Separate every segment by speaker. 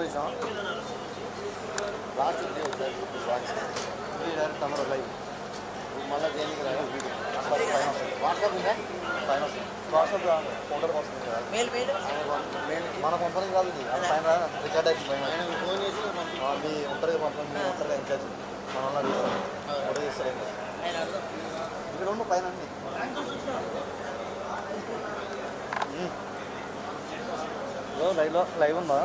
Speaker 1: తీసాం last direct అందరూ live మళ్ళీ దేనికి వాట్సాప్ ఉందా పైన వాట్సాప్ ఫోటోకి వస్తుంది కదా మన పంపని కాదు ఇది పైన రికార్డ్ అయిపోయింది ఫోన్ చేసి మీ ఉంటారు పంపండి మీ ఉంటారు ఇన్ఛార్జ్ మన వల్ల తీస్తారు ఫోటో తీస్తారు ఇక్కడ ఉండు పైన అన్ని లైవ్ ఉందా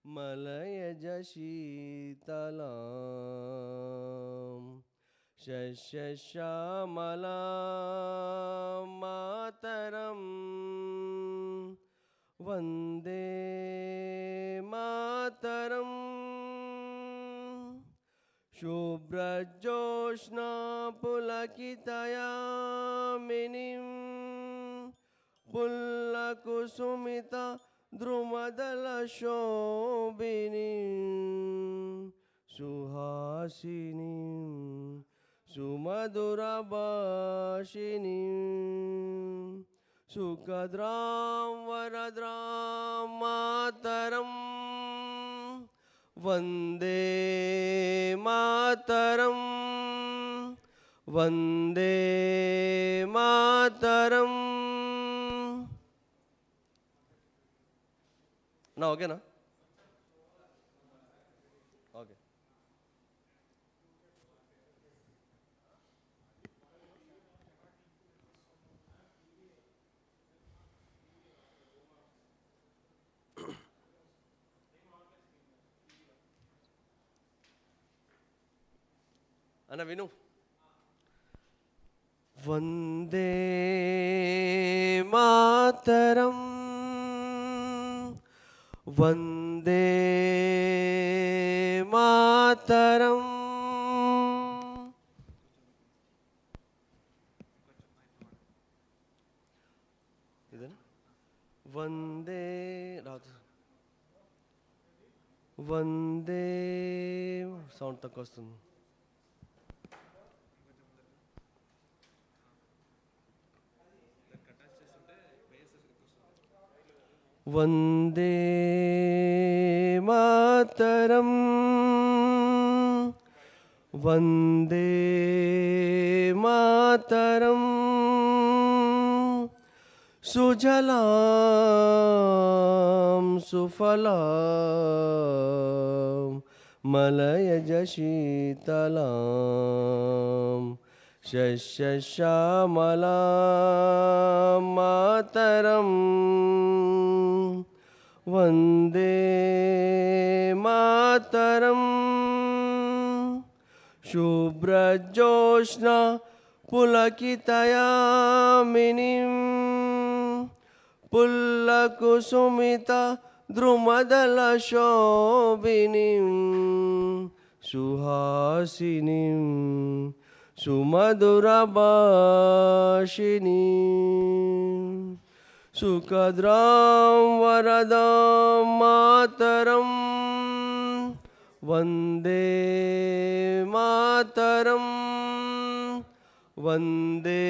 Speaker 2: మలయజ శీతలాం శశ్యామలాం మాతరం వందే మాతరం శుభ్రజోష్నా పులకితయామినిం పుల్లకుసుమిత ద్రుమదల శోభిని సుహాసిని సుమధుర భాషిని సుఖద్రాం వరద్రాం మాతరం వందే మాతరం వందే మాతరం. నా ఓకేనా? ఓకే. అన్న విను. వందే మాతరం వందే మాతరం. ఇదేనా? వందే రాదు. వందే సౌండ్ తక్కువ వస్తుంది. వందే మాతరం వందే మాతరం సుజలాం సుఫలాం మలయజ శీతలాం శశ్యామలాం మాతరం వందే మాతరం శుభ్రజోష్నా పులకితయామినిం పుల్లకుసుమిత ద్రుమదల శోభినిం సుహాసినిం సుమధుర భాషినిం సుఖద్రాం వరదాం మాతరం వందే మాతరం వందే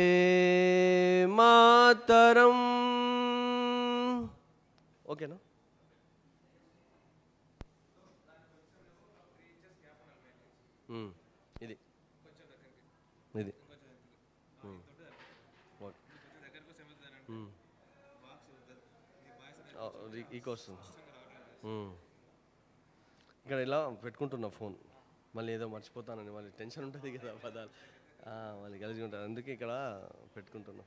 Speaker 2: మాతరం. ఓకేనా? ఇది ఇది ఈకో వస్తుంది. ఇక్కడ ఇలా పెట్టుకుంటున్నా ఫోన్, మళ్ళీ ఏదో మర్చిపోతానని మళ్ళీ టెన్షన్ ఉంటుంది కదా పదాలు, మళ్ళీ కలిసి ఉంటుంది, అందుకే ఇక్కడ పెట్టుకుంటున్నా.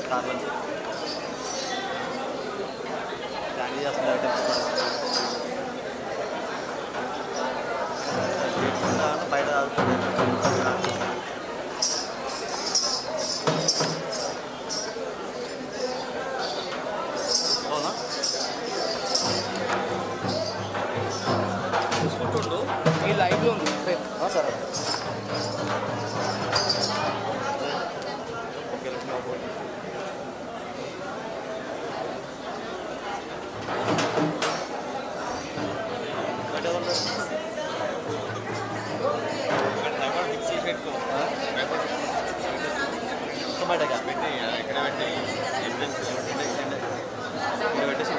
Speaker 1: కార్లో క్యాండీ చేస్తున్నారు బయట అవునా
Speaker 3: చూసుకుంటుండు ఈ లైవ్లో ఉంది
Speaker 1: సరే బయటగా పెట్టి ఇక్కడ పెట్టి ఇక్కడ పెట్టేసి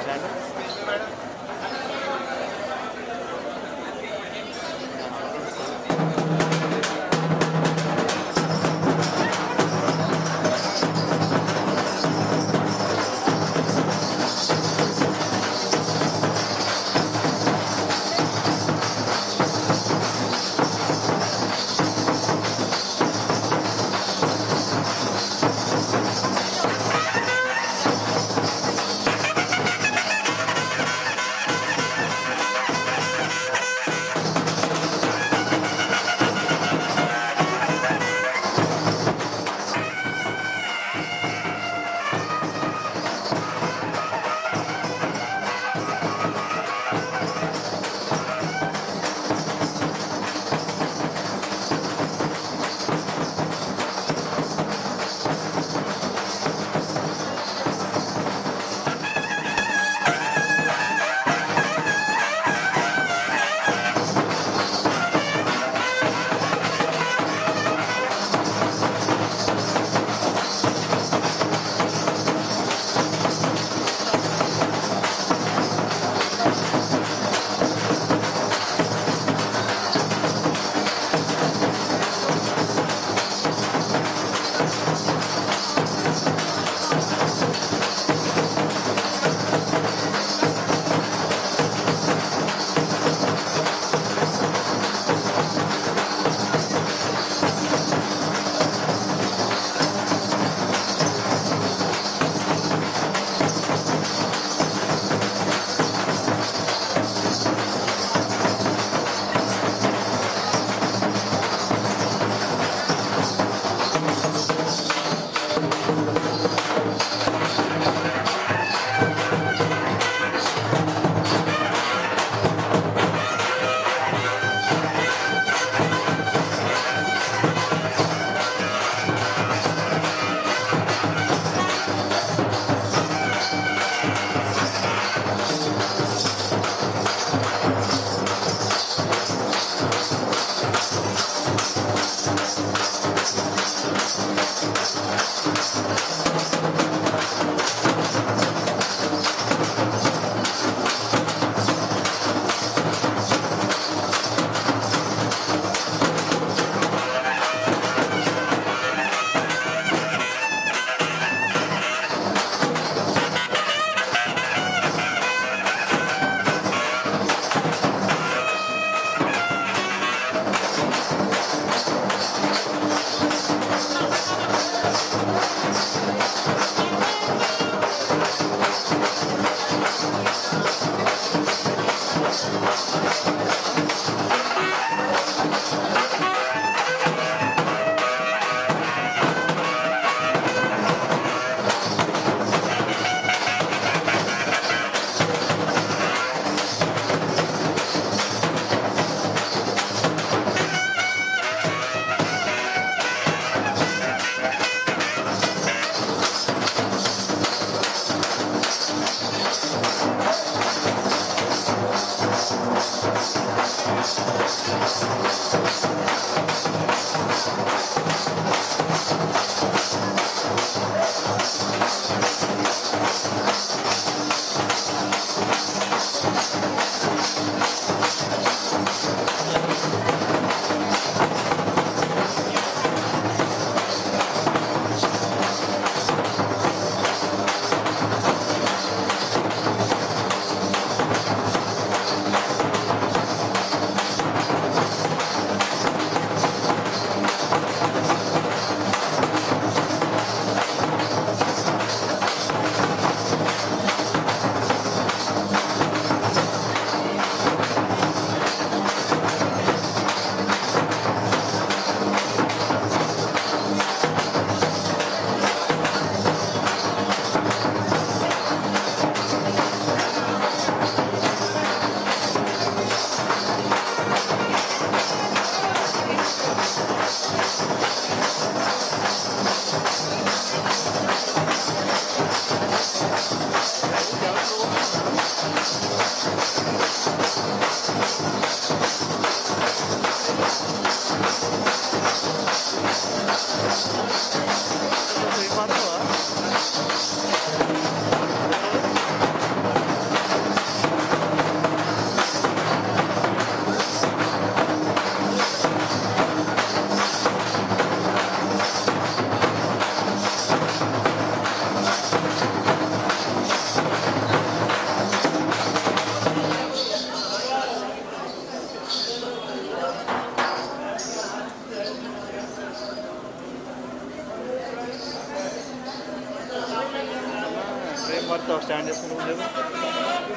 Speaker 1: ఎత్తావు స్టాండ్ వేసుకుంటూ లేవు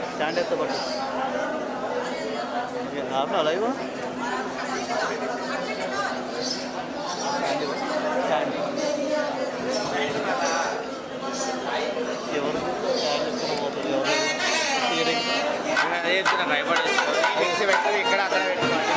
Speaker 1: స్టాండ్ ఎత్తా పట్టు ఆపి అలాగే స్టాండ్ ఎవరు స్టాండ్ వేసుకుని పోతుంది ఎవరు
Speaker 3: అదే చెప్తున్నా భయపడదు పెట్టి ఇక్కడ అక్కడ పెట్టుకోవాలి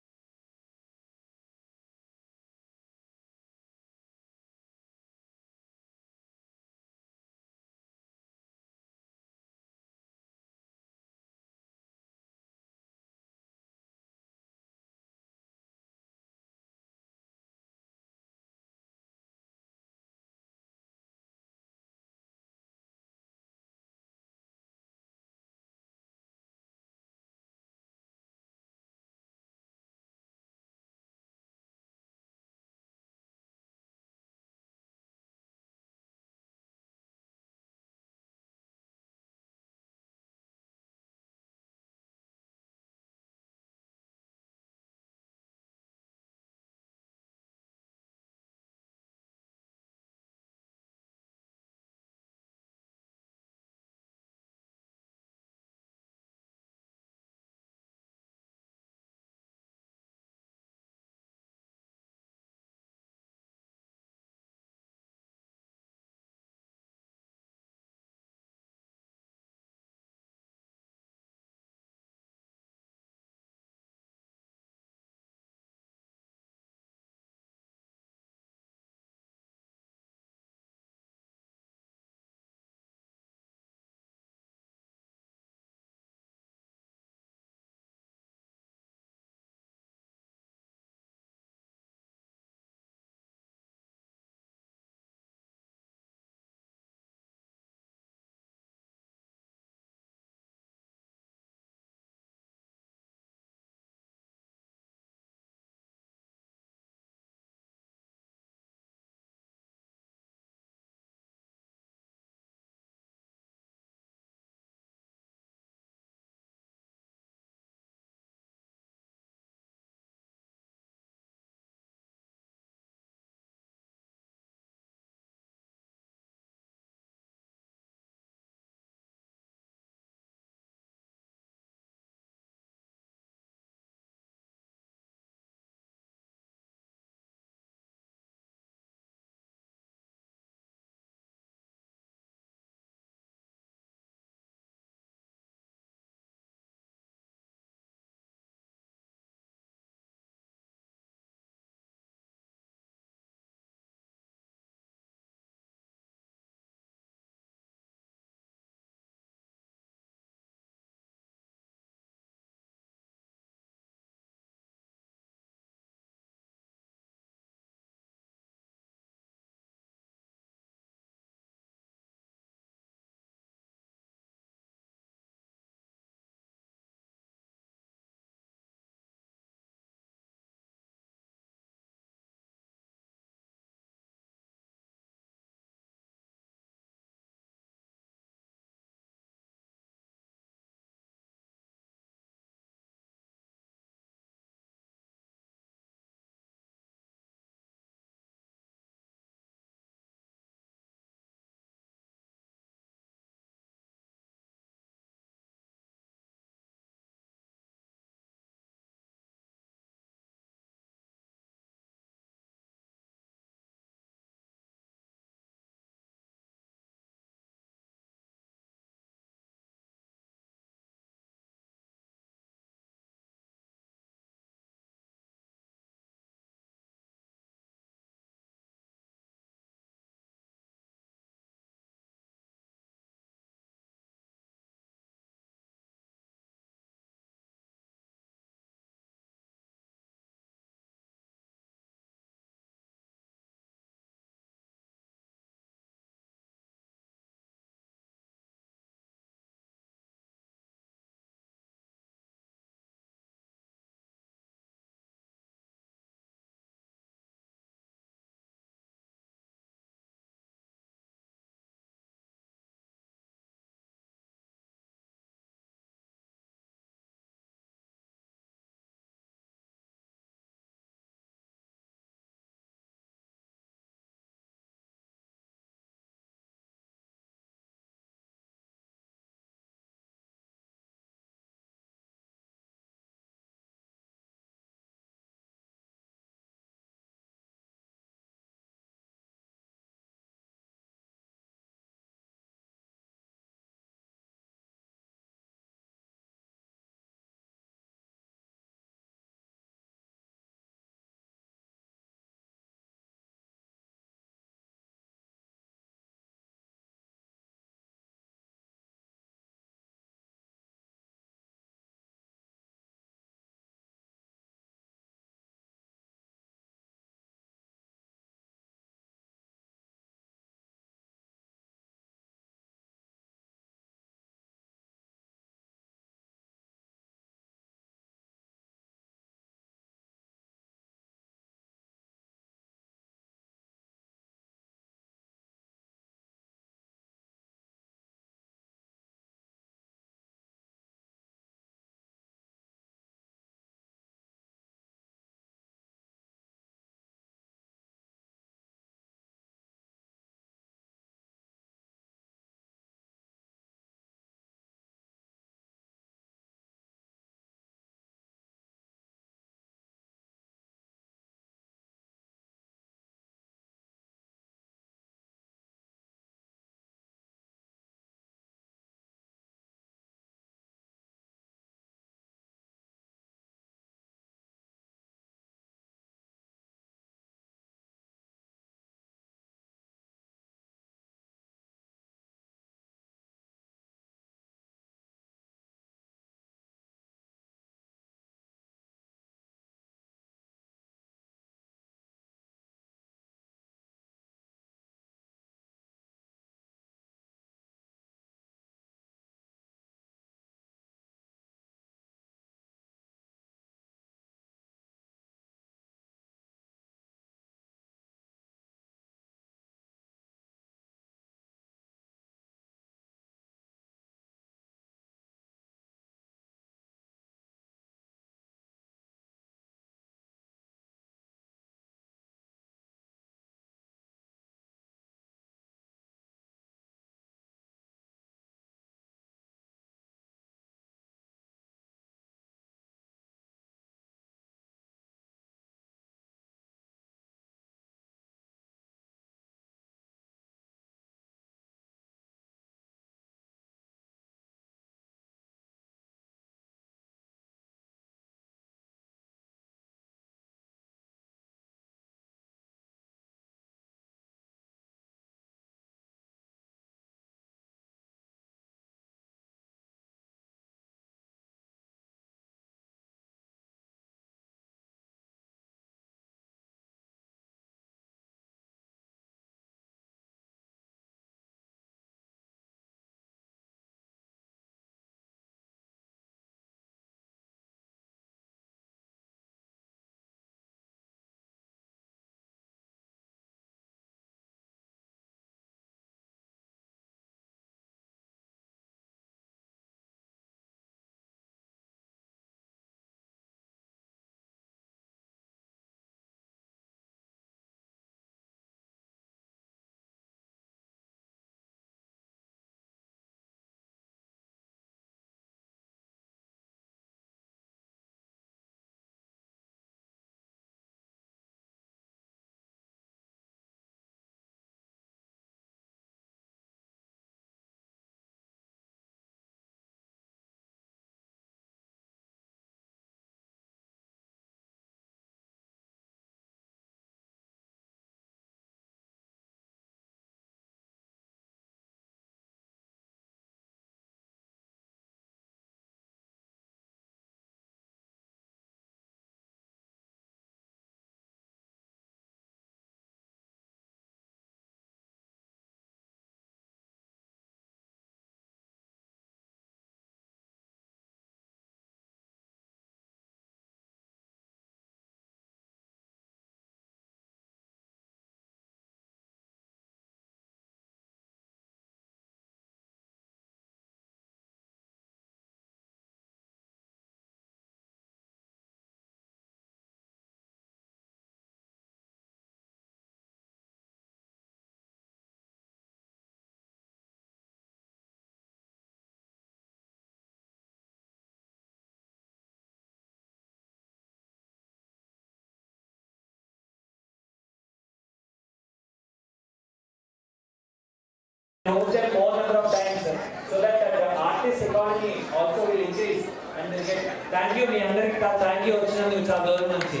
Speaker 4: థ్యాంక్ యూ మీ అందరికి థ్యాంక్ యూ వచ్చినందుకు చాలా దూరం నుంచి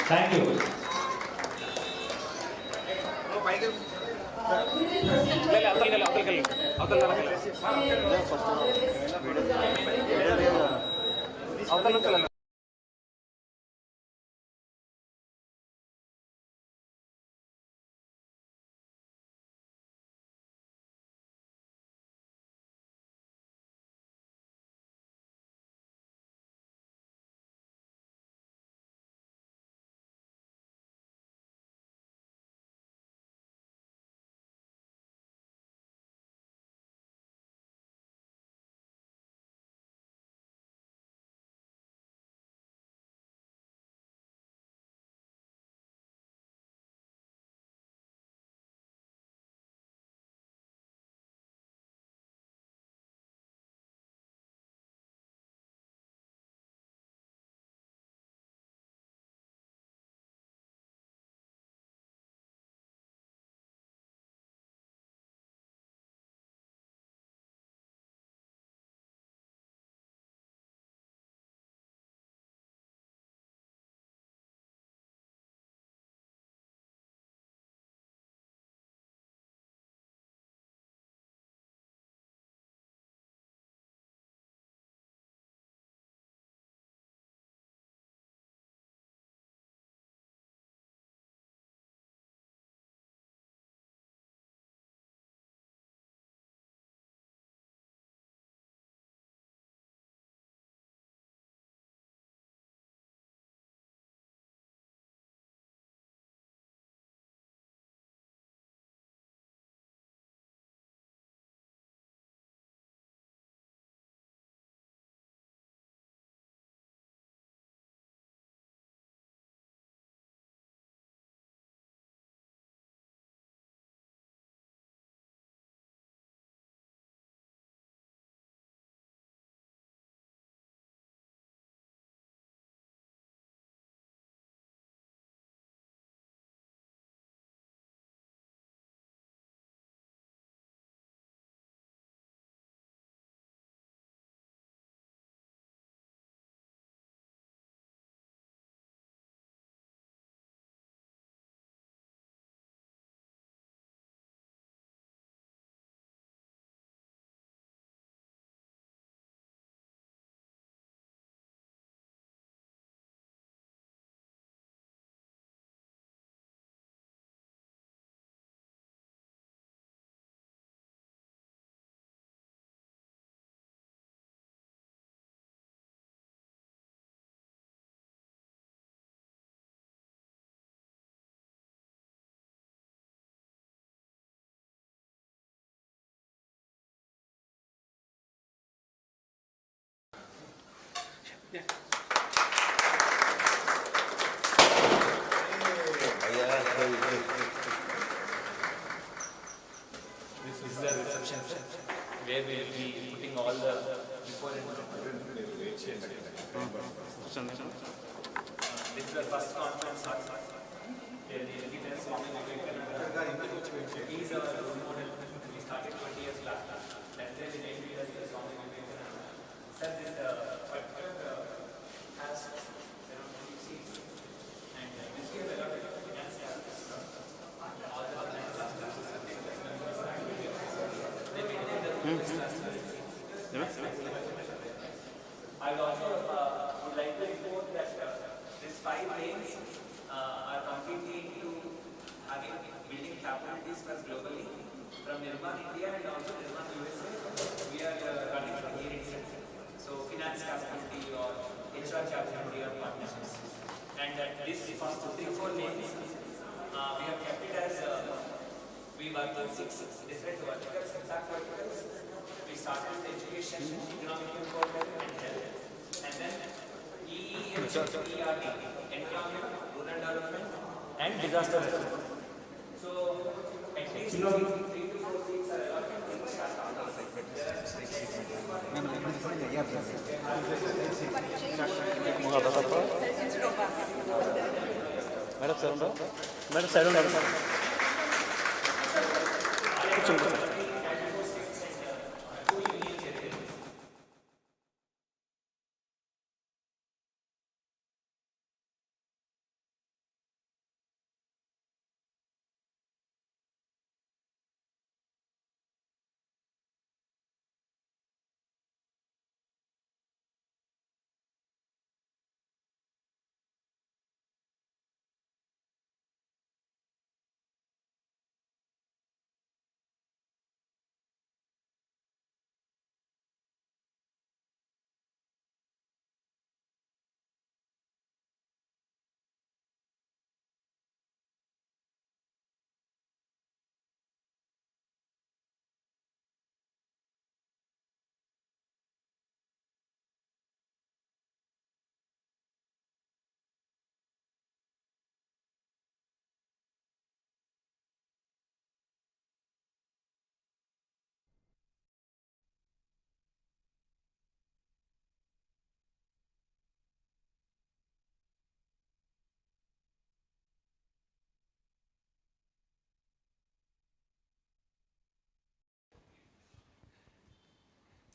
Speaker 4: thank you.
Speaker 5: This is the reception where we will be putting all the before and this is the first conference where the Indian Swami Vivekananda he is our role model. We started 20 years last and then in 8 years the Swami Vivekananda. Sir, this particular has around 3 seats and this year a lot of finance classes. All the I also would like to report that these 5 lanes are completely into having building capabilities for globally from Nirman India and also Nirman USA. We are running from here itself. So finance capability or HR capability or partnerships. And this first 3-4 lanes we have kept it as we work on 6 different verticals, exact verticals. We started with education, economic empowerment and health. And then ERD, environment, rural development and disaster response. So at least 3 to 4 things are allotted to each
Speaker 1: Madam, sir,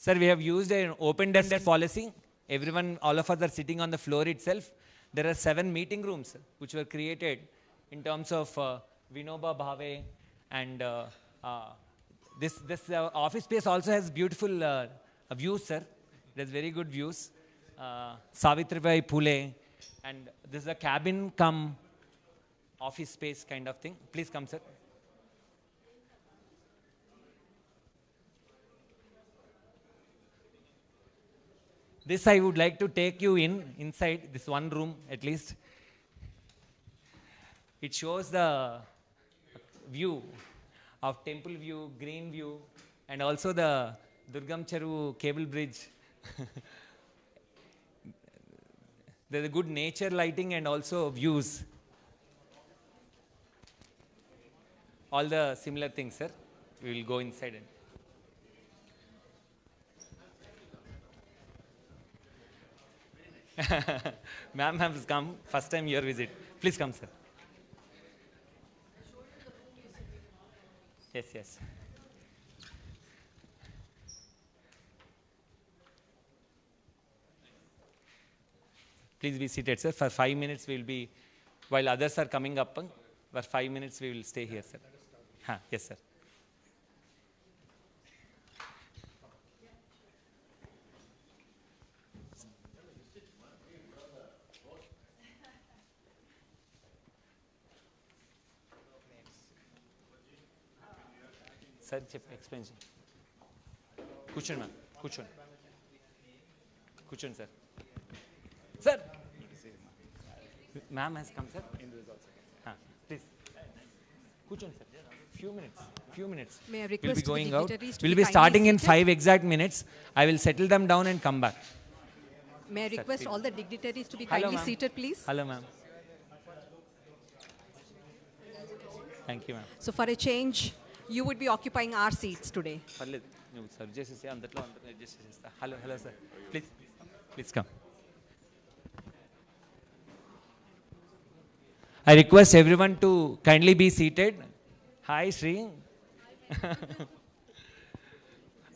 Speaker 4: Sir, we have used an open desk policy. Everyone, all of us are sitting on the floor itself. There are 7 meeting rooms which were created in terms of Vinoba Bhave, and this office space also has beautiful views, sir. It has very good views. Savitribai Phule, and this is a cabin cum office space kind of thing. Please come, sir. This I would like to take you inside this one room at least. It shows the view of Temple View, Green View, and also the Durgam Cheru cable bridge. There's a good nature lighting and also views. All the similar things, sir. We will go inside and ma'am has come, first time your visit. Please come, sir. Yes, yes. Please be seated, sir. For 5 minutes we will be, while others are coming up, for 5 minutes we will stay here, sir. Yes, sir. Sir, explain. Kuchun, ma'am. Kuchun. Kuchun, sir. Sir. Ma'am has come, sir. Please. Kuchun, sir. Few minutes.
Speaker 6: May I request
Speaker 4: we'll be going out.
Speaker 6: dignitaries to
Speaker 4: We'll
Speaker 6: be
Speaker 4: be starting in
Speaker 6: kindly
Speaker 4: 5 exact minutes. I will settle them down and come back.
Speaker 6: May I
Speaker 4: Sir,
Speaker 6: request
Speaker 4: please.
Speaker 6: all the dignitaries to be
Speaker 4: Hello,
Speaker 6: kindly
Speaker 4: ma'am.
Speaker 6: seated, please?
Speaker 4: Hello, ma'am. Thank you, ma'am.
Speaker 6: So for a change, you would be occupying our seats today.
Speaker 4: Hello, sir. Please come. I request everyone to kindly be seated. Hi, Sri.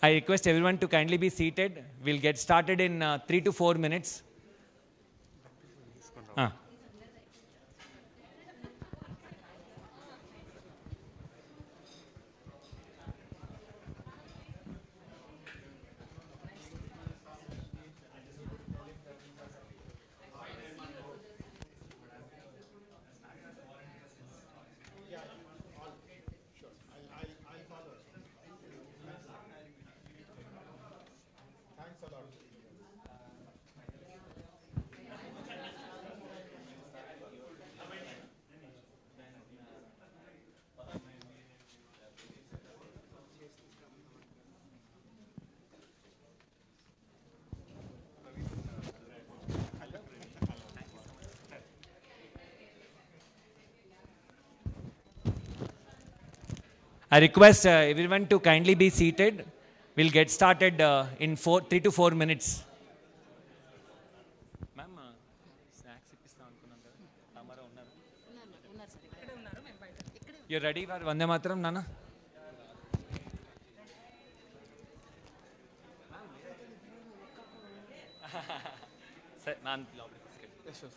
Speaker 4: I request everyone to kindly be seated. We'll get started in 3 to 4 minutes. I request everyone to kindly be seated. We'll get started in 3 to 4 minutes. Ma'am, snacks you're ready for Vande Mataram, Nana? Sir, ma'am. Yes, sir.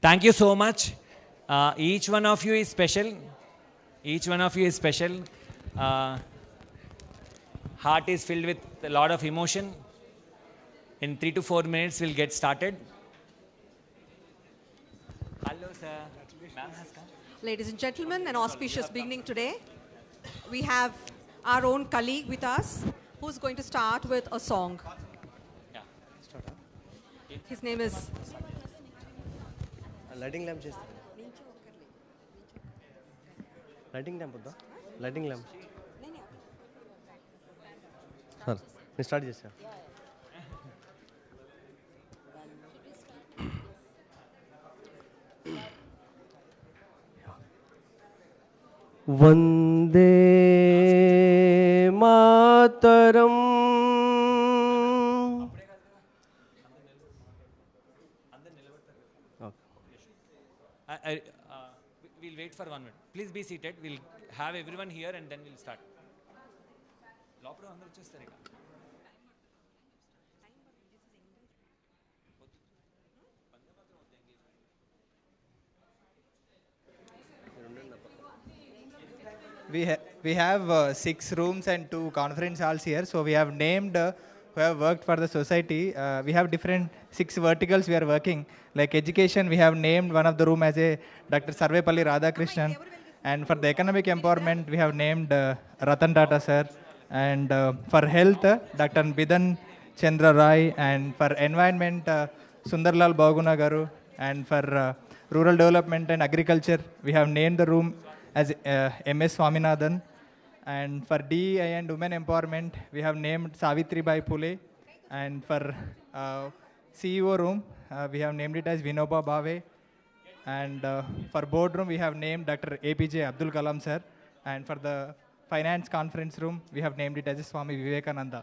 Speaker 4: Thank you so much. Each one of you is special. Each one of you is special. Heart is filled with a lot of emotion. In 3 to 4 minutes, we'll get started. Hello, sir. Ma'am has come.
Speaker 6: Ladies and gentlemen, an auspicious beginning today. We have our own colleague with us who's going to start with a song.
Speaker 4: Yeah.
Speaker 6: His name is...
Speaker 2: Lighting lamp chest. Lighting lamp udda? Lighting lamp. Sir, నేను start చేశా. Vande Mataram
Speaker 4: wait for 1 minute. Please be seated. We'll have everyone here and then we'll start. లోపల అందరూ వచ్చేస్తారు ఇక.
Speaker 7: We have 6 rooms and 2 conference halls here. So we have named who have worked for the society. We have different 6 verticals we are working. Like education, we have named one of the room as a Dr. Sarvepalli Radhakrishnan. And for the economic empowerment, we have named Ratan Tata sir. And for health, Dr. Bidan Chandra Rai. And for environment, Sundarlal Baguna Garu. And for rural development and agriculture, we have named the room as MS Swaminathan. And for DEI and women empowerment, we have named Savitri Bai Phule. And for CEO room, we have named it as Vinoba Bhave. And for boardroom, we have named Dr. APJ Abdul Kalam sir. And for the finance conference room, we have named it as Swami Vivekananda.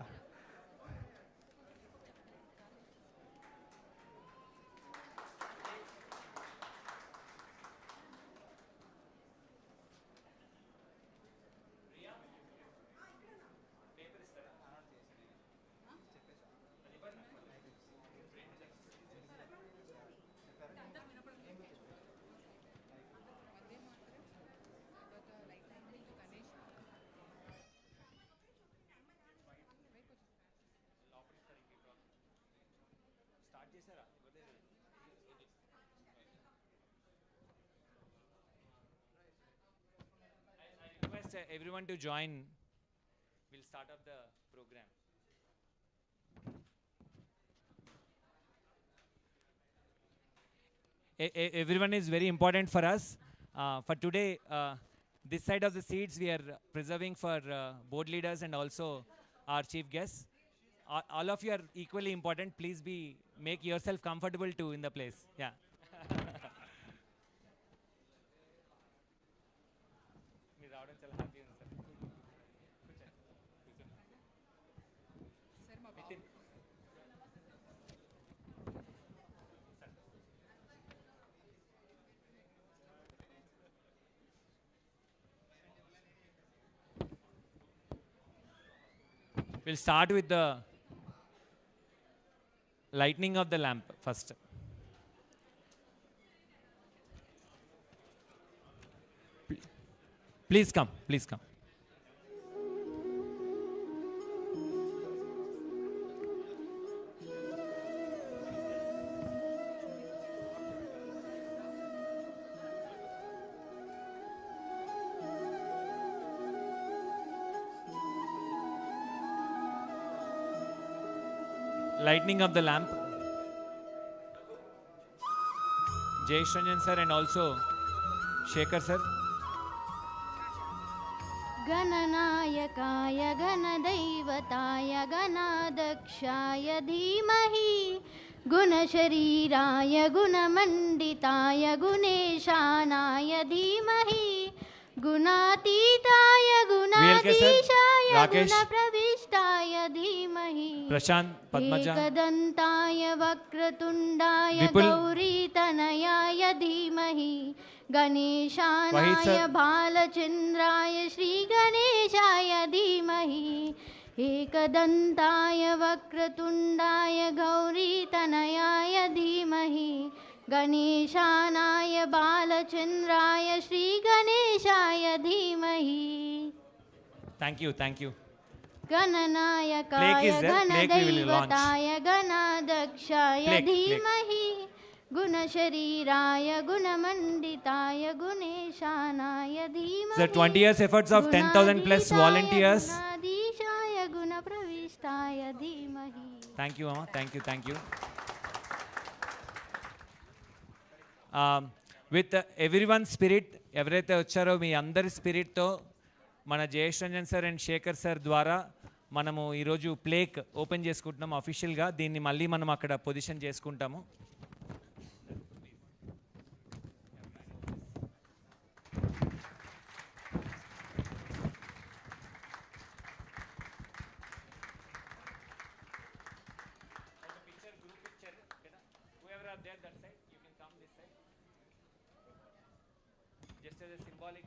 Speaker 4: Request everyone to join. We'll start up the program. Everyone is very important for us. For today, this side of the seats we are preserving for board leaders and also our chief guests. All of you are equally important. Please make yourself comfortable too in the place. Yeah. We'll start with the lighting of the lamp first. Please come, please come. Lightning of the lamp. Jay Shranjan sir and also Shekhar sir.
Speaker 8: गणनायकाय गणदैवताय गणाध्यक्षाय धीमहि गुणशरीराय गुणमण्डिताय गुणेशानाय धीमहि गुणातीताय गुणाधीशाय गुणप्रविष्टाय धीमहि
Speaker 4: प्रशांत पद्मजा
Speaker 8: एकदन्ताय वक्रतुण्डाय गौरीतनयाय धीमहि गणेशानाय बालचन्द्राय श्रीगणेशाय धीमहि एकदन्ताय वक्रतुण्डाय गौरीतनयाय धीमहि गणेशानाय बालचन्द्राय श्रीगणेशाय धीमहि.
Speaker 4: Thank you, thank you.
Speaker 8: गणनायकाय गणदैवताय गणाध्यक्षाय धीमहि गुणशरीराय गुणमण्डिताय गुणेशानाय धीमहि.
Speaker 4: The 20 years efforts of 10,000 plus volunteers.
Speaker 8: गुणाधीशाय गुणप्रविष्टाय धीमहि.
Speaker 4: Thank you, Mama. Thank you, thank you. With everyone's spirit, ఎవరైతే వచ్చారో మీ అందరి స్పిరిట్తో మన Jayesh Ranjan sir and Shekhar sir ద్వారా మనము ఈరోజు ప్లేక్ ఓపెన్ చేసుకుంటున్నాము అఫీషియల్గా. దీన్ని మళ్ళీ మనం అక్కడ పొజిషన్ చేసుకుంటాము. Just just as a symbolic.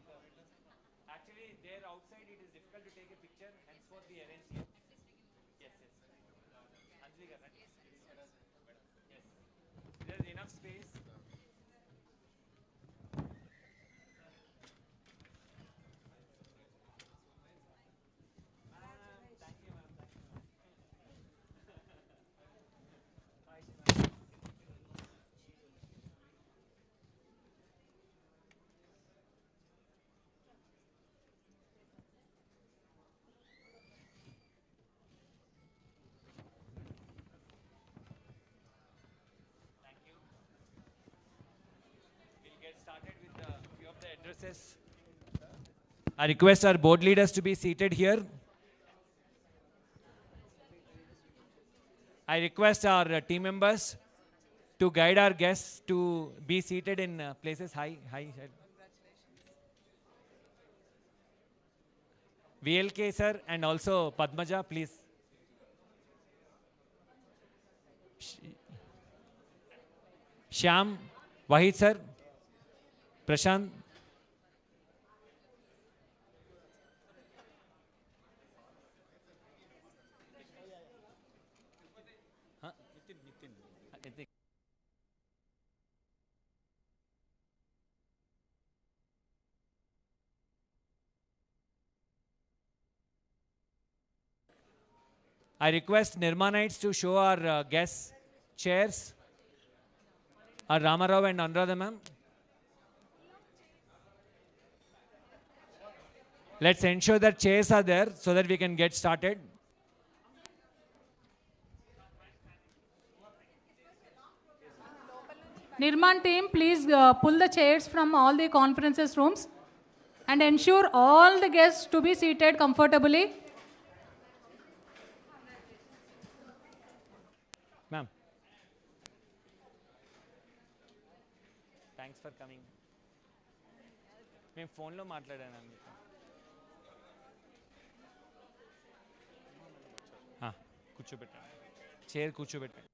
Speaker 4: Actually, there outside it is difficult to take a picture. Henceforth, we arrange here. Yes, yes. Anjali garu, right? Yes. There's enough space. Thank you, ma'am. Thank you, ma'am. Hi, Shiva. Thank you. We'll get started with a few of the addresses. I request our board leaders to be seated here. I request our team members to guide our guests to be seated in places high. VLK sir and also Padmaja, please. Shyam, Wahid sir, Prashant. Nitin. I request Nirmanites to show our guests chairs. Our Ramarao and Anuradha ma'am. Let's ensure that chairs are there so that we can get started.
Speaker 9: Nirman team, please pull the chairs from all the conferences rooms and ensure all the guests to be seated comfortably.
Speaker 4: Ma'am. Thanks for coming. మేము ఫోన్లో మాట్లాడాను కూర్చోబెట్టాను chair కూర్చోబెట్టాను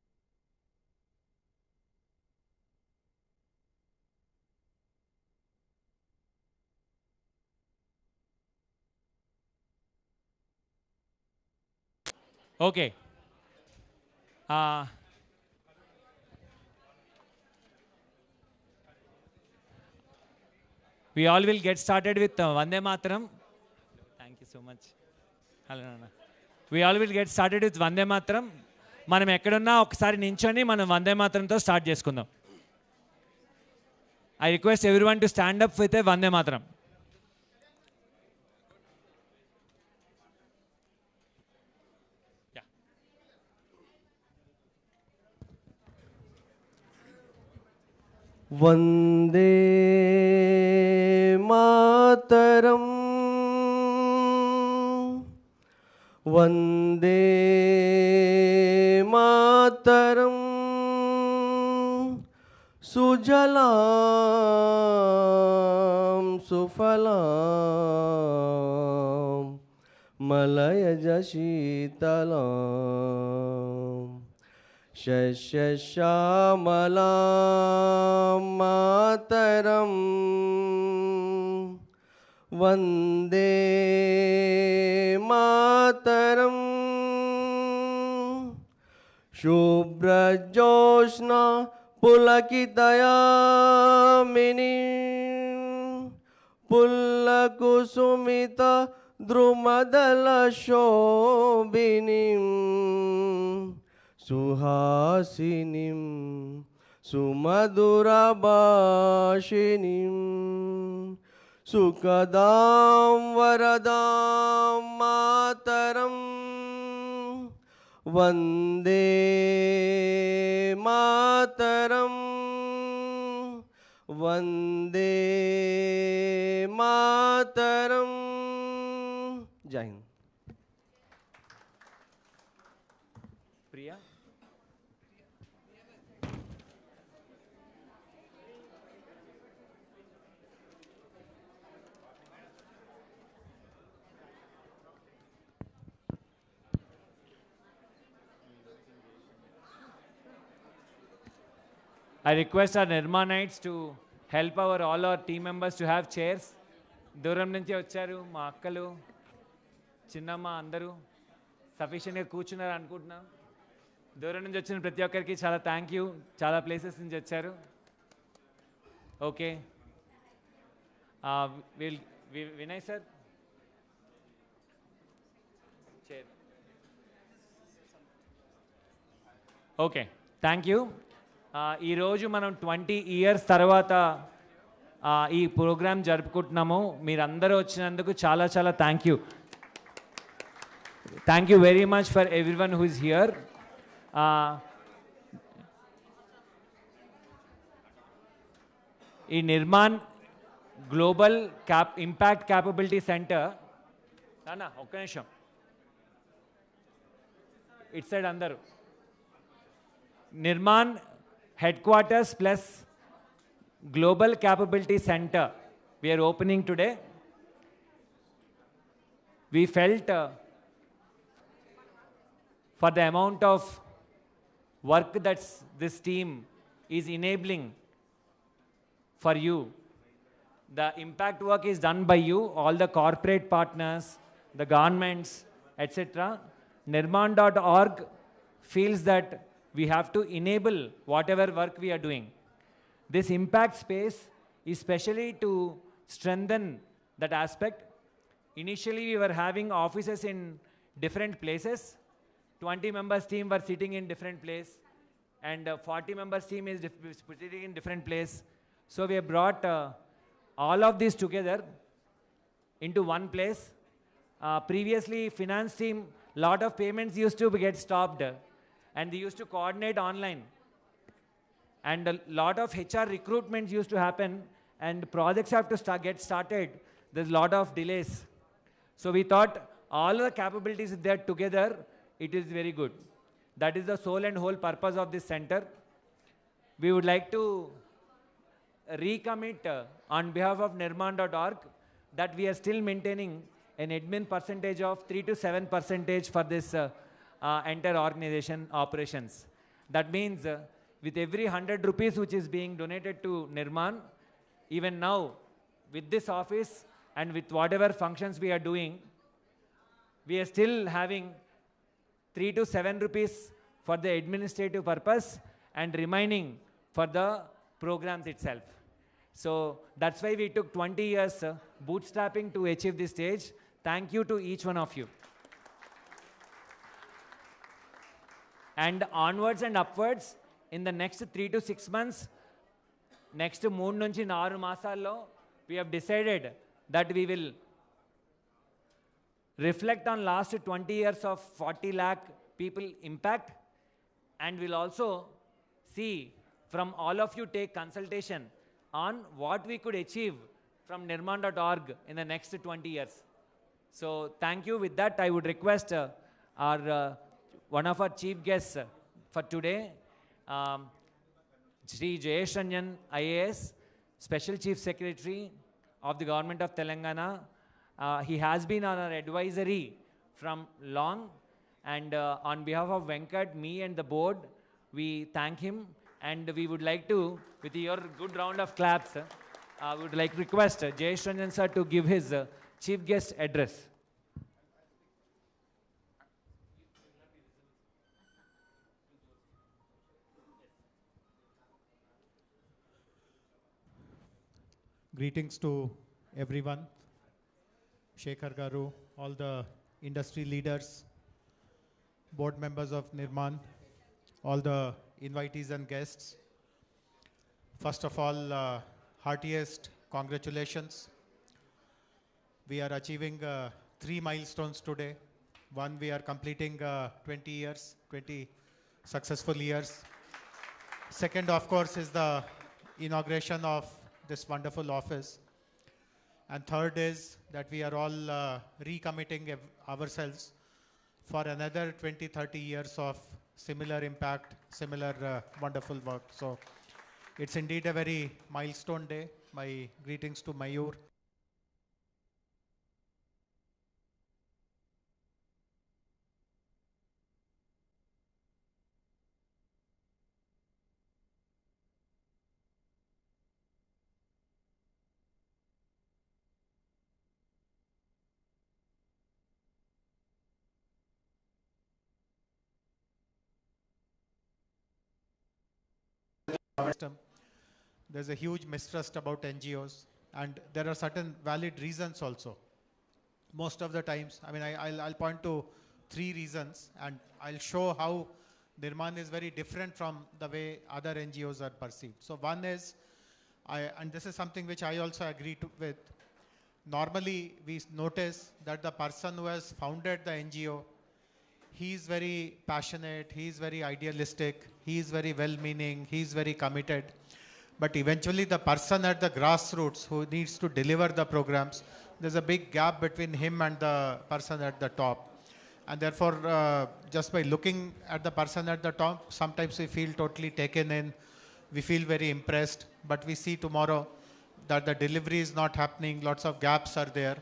Speaker 4: okay we all will get started with Vande Mataram. Thank you so much. Hello, Nana. We all will get started with Vande Mataram. మనం ఎక్కడున్నా ఒకసారి నించొని మనం వందే మాతరంతో స్టార్ట్ చేసుకుందాం. I request everyone to stand up with a Vande Mataram.
Speaker 2: Vande Mataram Vande Mataram सुजलां सुफलां मलयज शीतलां शस्यश्यामलां मातरं वन्दे मातरम् शुभ्रजोत्स्ना पुलकितयामिनी पुल्लकुसुमित द्रुमदलशोभिनीं सुहासिनीं सुमधुरभाषिणीं सुखदां वरदां मातरं वन्दे मातरं वन्दे मातरं जय हिंद
Speaker 4: प्रिया I request our Nirmanites to help all our team members to have chairs. దూరం నుంచి వచ్చారు మా అక్కలు చిన్నమ్మ అందరూ సఫిషియెంట్గా కూర్చున్నారు అనుకుంటున్నాం. దూరం నుంచి వచ్చిన ప్రతి ఒక్కరికి చాలా థ్యాంక్ యూ. చాలా ప్లేసెస్ నుంచి వచ్చారు. Okay, Vinay sir chair. Okay, thank you. ఈరోజు మనం 20 years తర్వాత ఈ ప్రోగ్రామ్ జరుపుకుంటున్నాము. మీరందరూ వచ్చినందుకు చాలా చాలా thank you. Thank you very much for everyone who is here. ఈ Nirman global impact capability centre నాన్న ఒక్క నిమిషం ఇట్ సైడ్ అందరూ Nirman headquarters plus global capability center we are opening today. We felt for the amount of work that this team is enabling for you, the impact work is done by you, all the corporate partners, the governments, etc. Nirman.org feels that we have to enable whatever work we are doing. This impact space is specially to strengthen that aspect. Initially, we were having offices in different places. 20 members team were sitting in different place, and 40 members team is sitting in different place. So we have brought all of this together into one place. Previously, finance team, lot of payments used to get stopped. And they used to coordinate online. And a lot of HR recruitments used to happen, and projects have to get started. There's a lot of delays. So we thought all the capabilities there together, it is very good. That is the soul and whole purpose of this center. We would like to recommit on behalf of Nirman.org that we are still maintaining an admin percentage of 3 to 7% for this entire organization operations. That means with every 100 rupees which is being donated to Nirman, even now with this office and with whatever functions we are doing, we are still having 3 to 7 rupees for the administrative purpose and remaining for the programs itself. So that's why we took 20 years bootstrapping to achieve this stage. Thank you to each one of you. And onwards and upwards, in the next 3 to 6 months, next 3 nunchi 4 మాసాల్లో, we have decided that we will reflect on last 20 years of 40 lakh people impact, and we'll also see from all of you take consultation on what we could achieve from Nirman.org in the next 20 years. So thank you. With that, I would request our one of our chief guests for today, Shri Jayesh Ranjan IAS, Special Chief Secretary of the Government of Telangana. He has been on our advisory from long, and on behalf of Venkat, me and the board, we thank him, and we would like to, with your good round of claps, we would like to request Jayesh Ranjan sir to give his chief guest address.
Speaker 10: Greetings to everyone, Shekhar Garu, all the industry leaders, board members of Nirman, all the invitees and guests. First of all, heartiest congratulations. We are achieving 3 milestones today. One, we are completing 20 years, 20 successful years. Second, of course, is the inauguration of this wonderful office. And third is that we are all recommitting ourselves for another 20, 30 years of similar impact, similar wonderful work. So it's indeed a very milestone day. My greetings to Mayur. there's a huge mistrust about NGOs, and there are certain valid reasons also. Most of the times, I mean, I'll point to 3 reasons, and I'll show how Nirman is very different from the way other NGOs are perceived. So one is, and this is something which I also agree with, normally we notice that the person who has founded the NGO, he is very passionate, he is very idealistic, he is very well-meaning, he is very committed. But eventually the person at the grassroots who needs to deliver the programs, there's a big gap between him and the person at the top. And therefore, just by looking at the person at the top, sometimes we feel totally taken in, we feel very impressed, but we see tomorrow that the delivery is not happening, lots of gaps are there.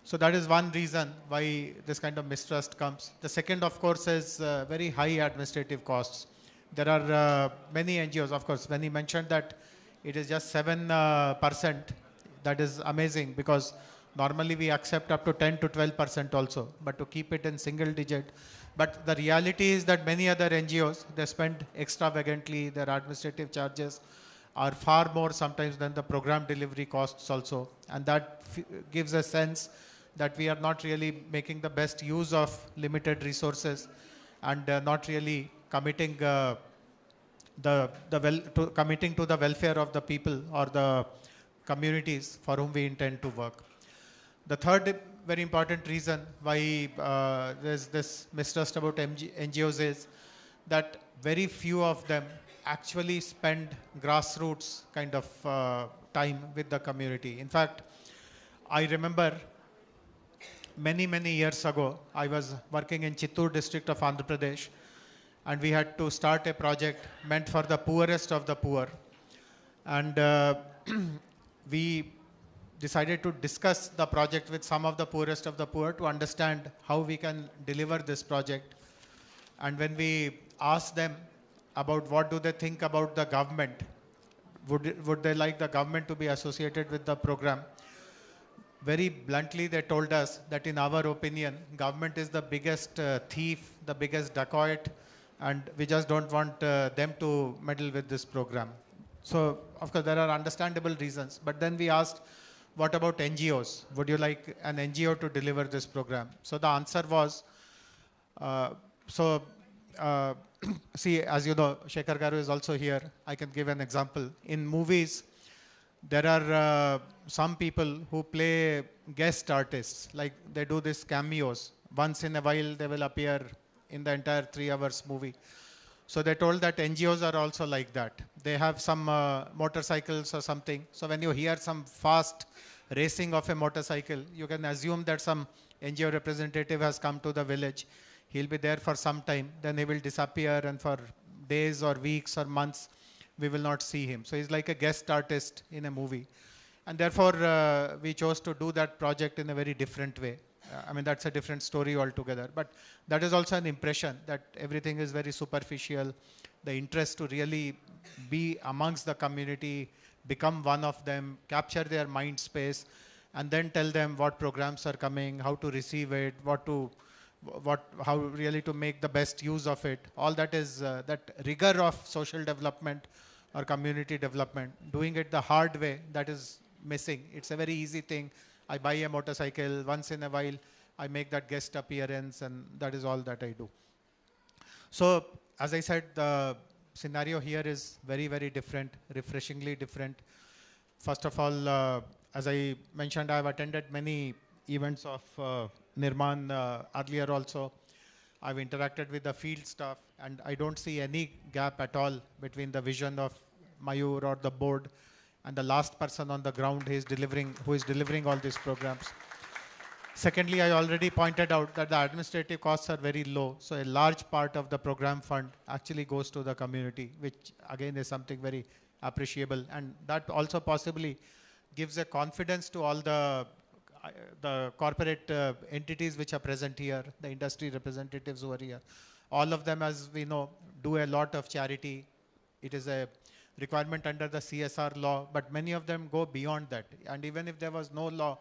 Speaker 10: So that is one reason why this kind of mistrust comes. The second, of course, is very high administrative costs. There are many NGOs, of course, when he mentioned that it is just 7%, that is amazing, because normally we accept up to 10 to 12% also, but to keep it in single digit. But the reality is that many other NGOs, they spend extravagantly, their administrative charges are far more sometimes than the program delivery costs also. And that gives a sense that we are not really making the best use of limited resources and not really committing committing to the welfare of the people or the communities for whom we intend to work. The third very important reason why there's this mistrust about NGOs is that very few of them actually spend grassroots kind of time with the community. In fact, I remember many years ago, I was working in Chittoor district of Andhra Pradesh, and we had to start a project meant for the poorest of the poor. And we decided to discuss the project with some of the poorest of the poor to understand how we can deliver this project. And when we asked them about what do they think about the government, would they like the government to be associated with the program, very bluntly they told us that in our opinion, government is the biggest thief, the biggest dacoit, and we just don't want them to meddle with this program. So, of course, there are understandable reasons. But then we asked, what about NGOs? Would you like an NGO to deliver this program? So the answer was, see, as you know, Shekhar Garu is also here. I can give an example. In movies, there are some people who play guest artists, like they do these cameos. Once in a while, they will appear in the entire 3 hours movie. So they told that NGOs are also like that. They have some motorcycles or something. So when you hear some fast racing of a motorcycle, you can assume that some NGO representative has come to the village. He'll be there for some time, then he will disappear, and for days or weeks or months, we will not see him. So he's like a guest artist in a movie. And therefore, we chose to do that project in a very different way. I mean, that's a different story altogether. But that is also an impression that everything is very superficial. The interest to really be amongst the community, become one of them, capture their mind space, and then tell them what programs are coming, how to receive it, how really to make the best use of it. All that is that rigor of social development or community development, doing it the hard way, that is missing. It's a very easy thing. I buy a motorcycle once in a while, I make that guest appearance, and that is all that I do. So, as I said, the scenario here is very different, refreshingly different. First of all, as I mentioned, I have attended many events of Nirman earlier also. I've interacted with the field staff, and I don't see any gap at all between the vision of Mayur or the board and the last person on the ground who is delivering all these programs. Secondly, I already pointed out that the administrative costs are very low. So a large part of the program fund actually goes to the community, which again is something very appreciable. And that also possibly gives a confidence to all the corporate entities which are present here, the industry representatives who are here. All of them, as we know, do a lot of charity. It is a requirement under the CSR law, but many of them go beyond that. And even if there was no law,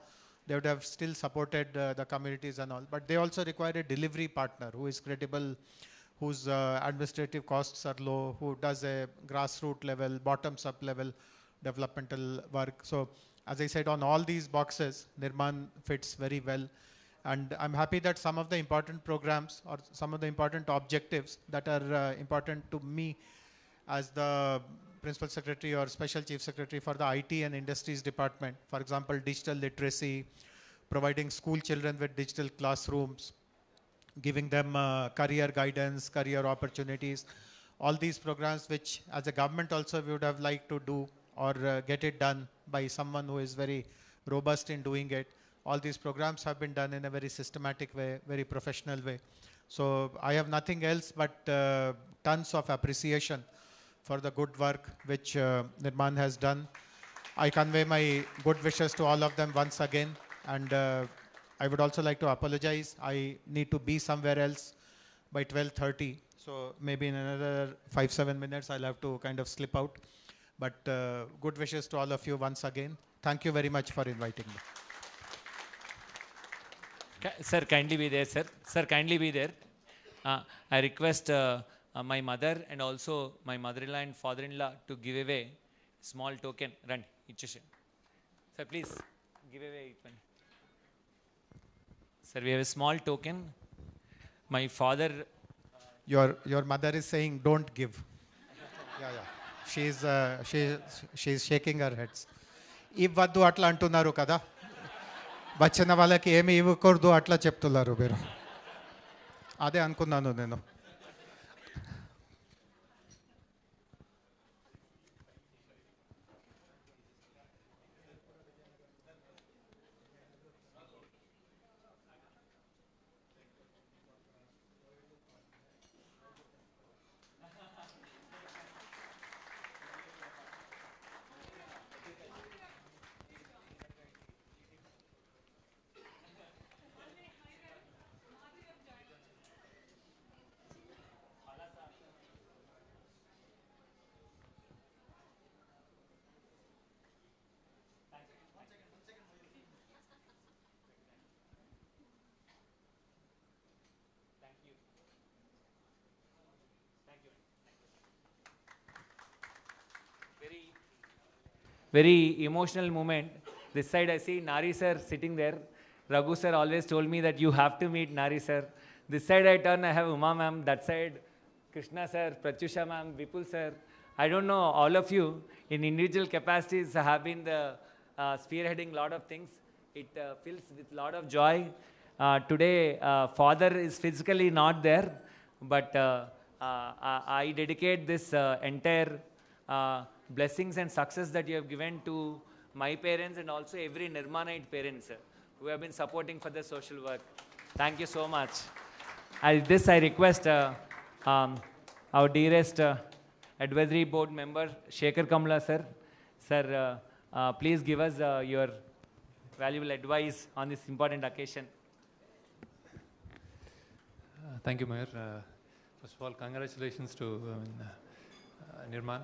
Speaker 10: they would have still supported the communities and all. But they also require a delivery partner who is credible, whose administrative costs are low, who does a grassroots level, bottoms up level developmental work. So as I said, on all these boxes, Nirman fits very well. And I'm happy that some of the important programs or some of the important objectives that are important to me as the Principal Secretary or Special Chief Secretary for the IT and Industries Department, for example, digital literacy, providing school children with digital classrooms, giving them career guidance, career opportunities, all these programs which as a government also we would have liked to do or get it done by someone who is very robust in doing it. All these programs have been done in a very systematic way, very professional way. So I have nothing else but tons of appreciation for the good work which Nirman has done. I convey my good wishes to all of them once again. And I would also like to apologize. I need to be somewhere else by 12:30. So maybe in another 5-7 minutes, I'll have to kind of slip out. But good wishes to all of you once again. Thank you very much for inviting me.
Speaker 4: Sir, kindly be there, sir. Sir, kindly be there. I request my mother and also my mother-in-law and father-in-law to give away small token. Run, ichcheshe. Sir, please give away it one. Sir, we have a small token. My father.
Speaker 10: Your mother is saying don't give. Yeah. She's shaking her heads. ఇవ్వద్దు అట్లా అంటున్నారు కదా వచ్చిన వాళ్ళకి ఏమి ఇవ్వకూడదు అట్లా చెప్తున్నారు మీరు అదే అనుకున్నాను నేను
Speaker 4: Very emotional moment. This side I see Nari sir sitting there. Raghu sir always told me that you have to meet Nari sir. This side I turn, I have Uma ma'am. That side, Krishna sir, Pratyusha ma'am, Vipul sir. I don't know, all of you in individual capacities have been the spearheading lot of things. It fills with lot of joy. Today, father is physically not there, but I dedicate this entire blessings and success that you have given to my parents and also every Nirmanite parents who have been supporting for the social work. Thank you so much. I request our dearest advisory board member, Shekhar Kamla sir. Sir, please give us your valuable advice on this important occasion.
Speaker 11: Thank you, Mayor. First of all, congratulations to Nirman.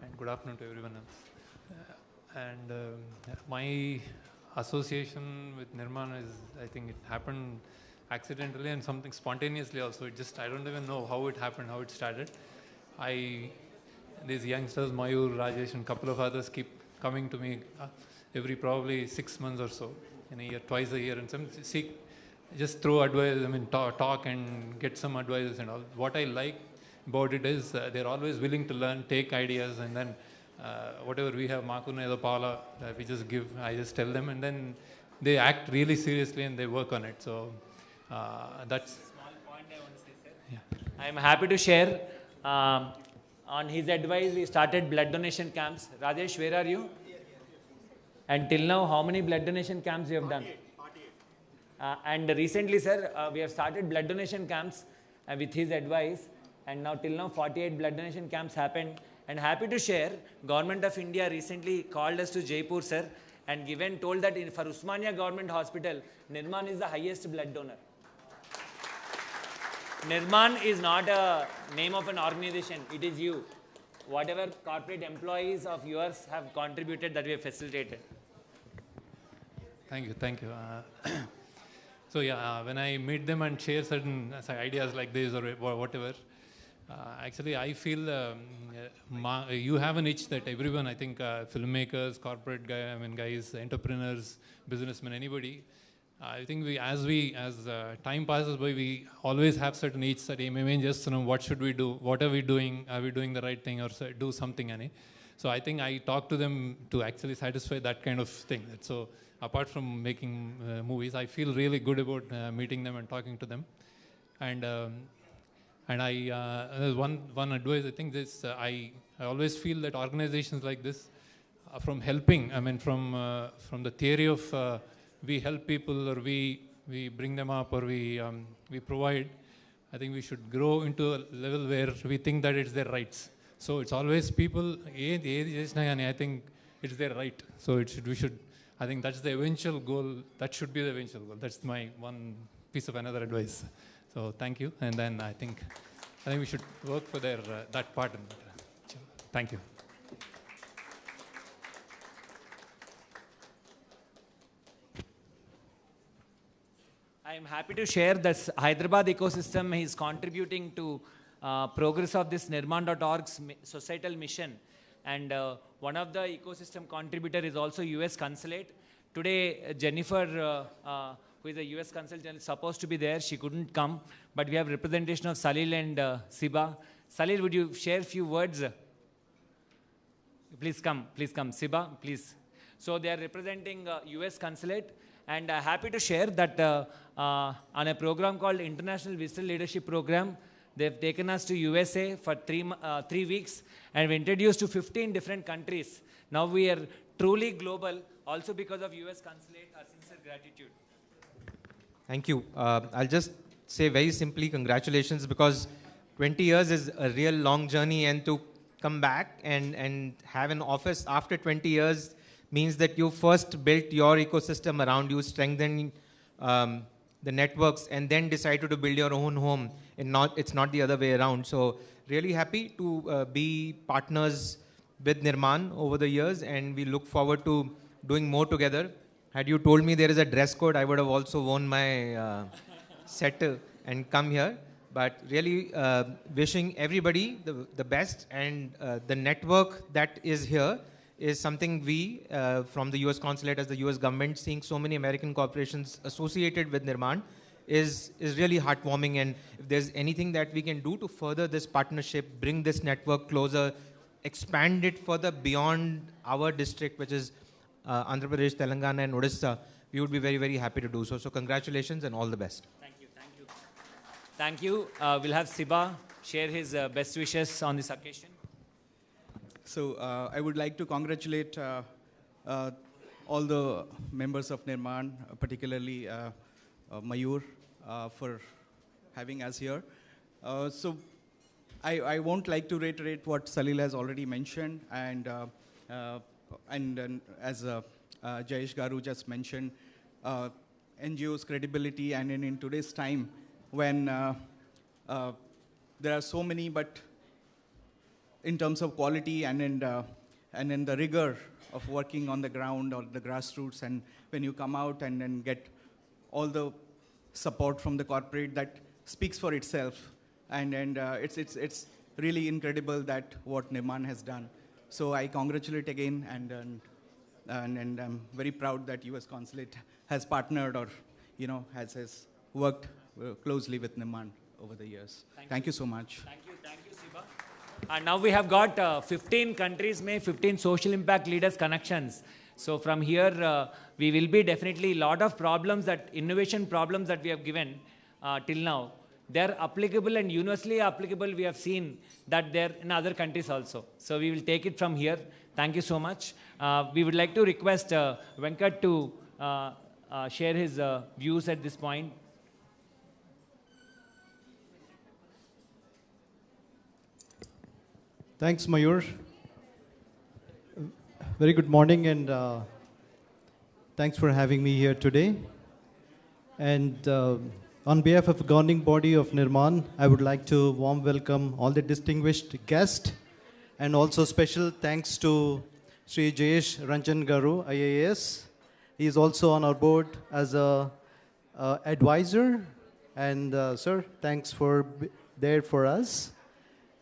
Speaker 11: And good afternoon to everyone else. My association with Nirman is, I think it happened accidentally and something spontaneously also. I don't even know how it happened, how it started. These youngsters, Mayur, Rajesh, and a couple of others keep coming to me every probably 6 months or so, in a year, twice a year, and just throw advice, talk and get some advice and all. What I like about it is they're always willing to learn, take ideas, and then whatever we have, Makuna or Paula, we just give, I just tell them, and then they act really seriously and they work on it. So that's a small point I want to say, sir. Yeah.
Speaker 4: I am happy to share. On his advice, we started blood donation camps. Rajesh, where are you? And till now, how many blood donation camps you have done? 48. And recently, sir, we have started blood donation camps with his advice. And now, till now, 48 blood donation camps happened. And happy to share, Government of India recently called us to Jaipur, sir, and told that for Usmania Government Hospital, Nirman is the highest blood donor. Nirman is not a name of an organization, it is you. Whatever corporate employees of yours have contributed, that we have facilitated.
Speaker 11: Thank you. So yeah, when I meet them and share certain ideas like this or whatever, Actually, I feel you have an itch that everyone, I think, filmmakers, corporate guys, entrepreneurs, businessmen, anybody. I think as time passes by, we always have certain itch that maybe just what should we do? What are we doing? Are we doing the right thing or do something? So I think I talk to them to actually satisfy that kind of thing. So apart from making movies, I feel really good about meeting them and talking to them. And there's one advice. I think this I always feel that organizations like this, from helping, from the theory of we help people, or we bring them up, or we provide. I think we should grow into a level where we think that it's their rights. So it's always people. I think it's their right. So we should. I think that's the eventual goal. That should be the eventual goal. That's my one piece of another advice. So thank you. And then I think we should work for that part. Thank you.
Speaker 4: I am happy to share that Hyderabad ecosystem is contributing to progress of this Nirman.org's societal mission. And one of the ecosystem contributor is also US Consulate. Today, Jennifer, who is a US Consulate, is supposed to be there. She couldn't come, but we have representation of Salil and Siba. Salil, would you share a few words? Please come, Siba, please. So they are representing US Consulate, and happy to share that on a program called International Visitor Leadership Program, they've taken us to USA for 3 weeks, and we introduced to 15 different countries. Now we are truly global, also because of US Consulate. Our sincere gratitude.
Speaker 12: Thank you. I'll just say very simply congratulations, because 20 years is a real long journey, and to come back and have an office after 20 years means that you first built your ecosystem around you, strengthened the networks, and then decided to build your own home. And it's not the other way around. So really happy to be partners with Nirman over the years, and we look forward to doing more together. Had you told me there is a dress code, I would have also worn my set and come here. But really wishing everybody the best, and the network that is here is something we, from the US Consulate as the US government, seeing so many American corporations associated with Nirman is really heartwarming. And if there's anything that we can do to further this partnership, bring this network closer, expand it further beyond our district, which is Andhra Pradesh, Telangana and Odisha, we would be very, very happy to do so. So congratulations and all the best.
Speaker 4: Thank you. We'll have Siba share his best wishes on this occasion.
Speaker 13: So I would like to congratulate all the members of Nirman, particularly Mayur, for having us here. So I won't like to reiterate what Salil has already mentioned, and as Jayesh Garu just mentioned, NGO's credibility, and in today's time when there are so many, but in terms of quality and in the rigor of working on the ground or the grassroots, and when you come out and then get all the support from the corporate, that speaks for itself. And it's really incredible that what Nirman has done. So I congratulate again, and I'm very proud that US Consulate has partnered, or has worked closely with Nirman over the years. Thank you so much.
Speaker 4: Thank you, Siba. And now we have got 15 countries, 15 social impact leaders connections. So from here, we will be definitely a lot of problems, innovation problems that we have given till now. They're applicable and universally applicable. We have seen that they're in other countries also. So we will take it from here. Thank you so much. We would like to request Venkat to share his views at this point.
Speaker 14: Thanks, Mayur. Very good morning, and thanks for having me here today. And on behalf of the governing body of Nirman, I would like to warm welcome all the distinguished guests, and also special thanks to Sri Jayesh Ranjan Garu, IAS. He is also on our board as a advisor. And sir, thanks for there for us.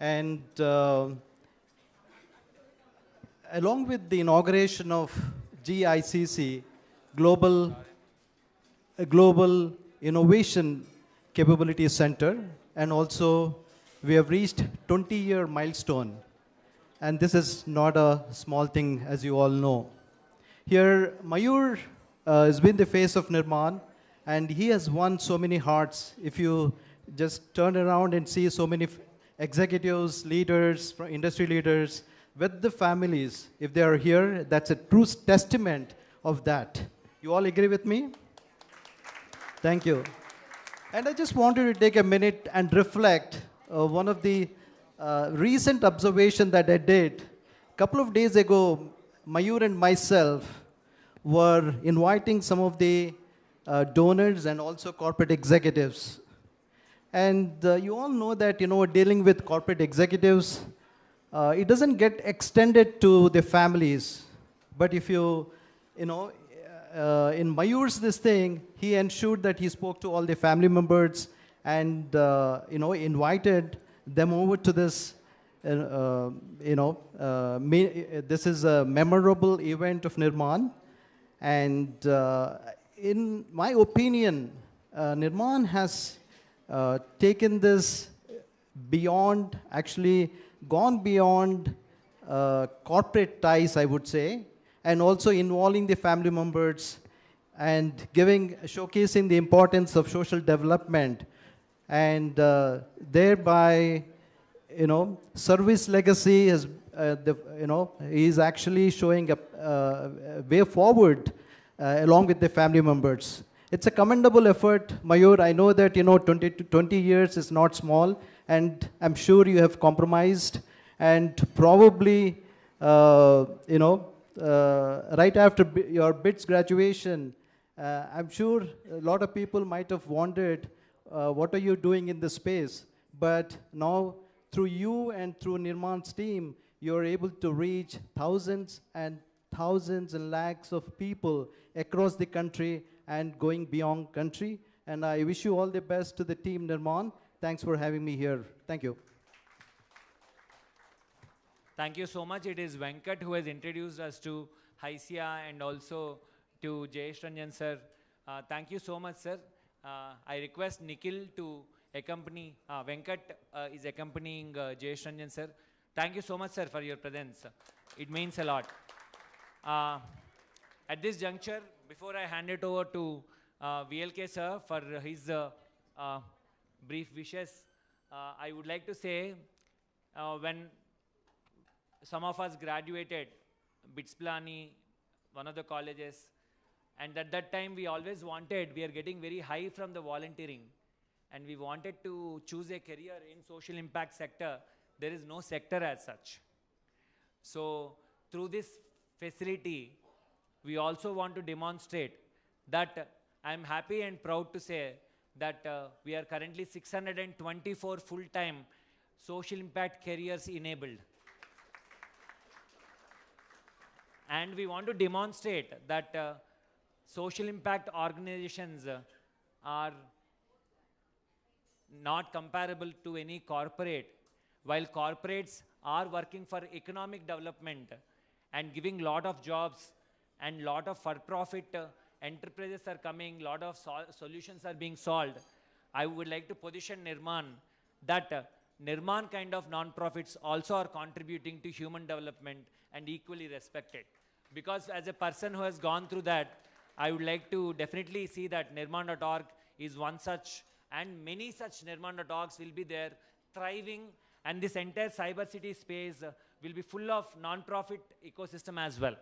Speaker 14: And along with the inauguration of GICC, Global, a Global Innovation Capability Center, and also we have reached 20-year milestone. And this is not a small thing, as you all know. Here, Mayur has been the face of Nirman, and he has won so many hearts. If you just turn around and see so many executives, leaders, industry leaders, with the families, if they are here, that's a true testament of that. You all agree with me? Thank you. And I just wanted to take a minute and reflect one of the recent observation that I did. A couple of days ago, Mayur and myself were inviting some of the donors and also corporate executives. And you all know that, dealing with corporate executives, it doesn't get extended to the families. But if in Mayur's this thing, he ensured that he spoke to all the family members and, invited them over to this, this is a memorable event of Nirman. And in my opinion, Nirman has taken this beyond, actually gone beyond corporate ties, I would say, and also involving the family members and showcasing the importance of social development, and thereby, service legacy is, is actually showing a way forward along with the family members. It's a commendable effort, Mayur. I know that 20 years is not small, and I'm sure you have compromised, and probably right after your BITS graduation, I'm sure a lot of people might have wondered, what are you doing in this space? But now, through you and through Nirman's team, you're able to reach thousands and thousands and lakhs of people across the country and going beyond country. And I wish you all the best to the team, Nirman. Thanks for having me here. Thank you.
Speaker 4: Thank you so much. It is Venkat who has introduced us to Haisya and also to Jayesh Ranjan sir. Thank you so much, sir. I request Nikhil to accompany, Venkat is accompanying Jayesh Ranjan sir. Thank you so much, sir, for your presence. It means a lot. At this juncture, before I hand it over to VLK sir for his brief wishes, I would like to say when some of us graduated, BITS Pilani, one of the colleges, and at that time we always wanted, we are getting very high from the volunteering, and we wanted to choose a career in social impact sector. There is no sector as such. So through this facility, we also want to demonstrate that I'm happy and proud to say that we are currently 624 full-time social impact careers enabled. And we want to demonstrate that social impact organizations are not comparable to any corporate. While corporates are working for economic development and giving lot of jobs and lot of for-profit enterprises are coming, lot of solutions are being solved, I would like to position Nirman that Nirman kind of non-profits also are contributing to human development and equally respected. Because as a person who has gone through that, I would like to definitely see that Nirman.org is one such, and many such Nirman.orgs will be there, thriving, and this entire cyber city space will be full of non-profit ecosystem as well.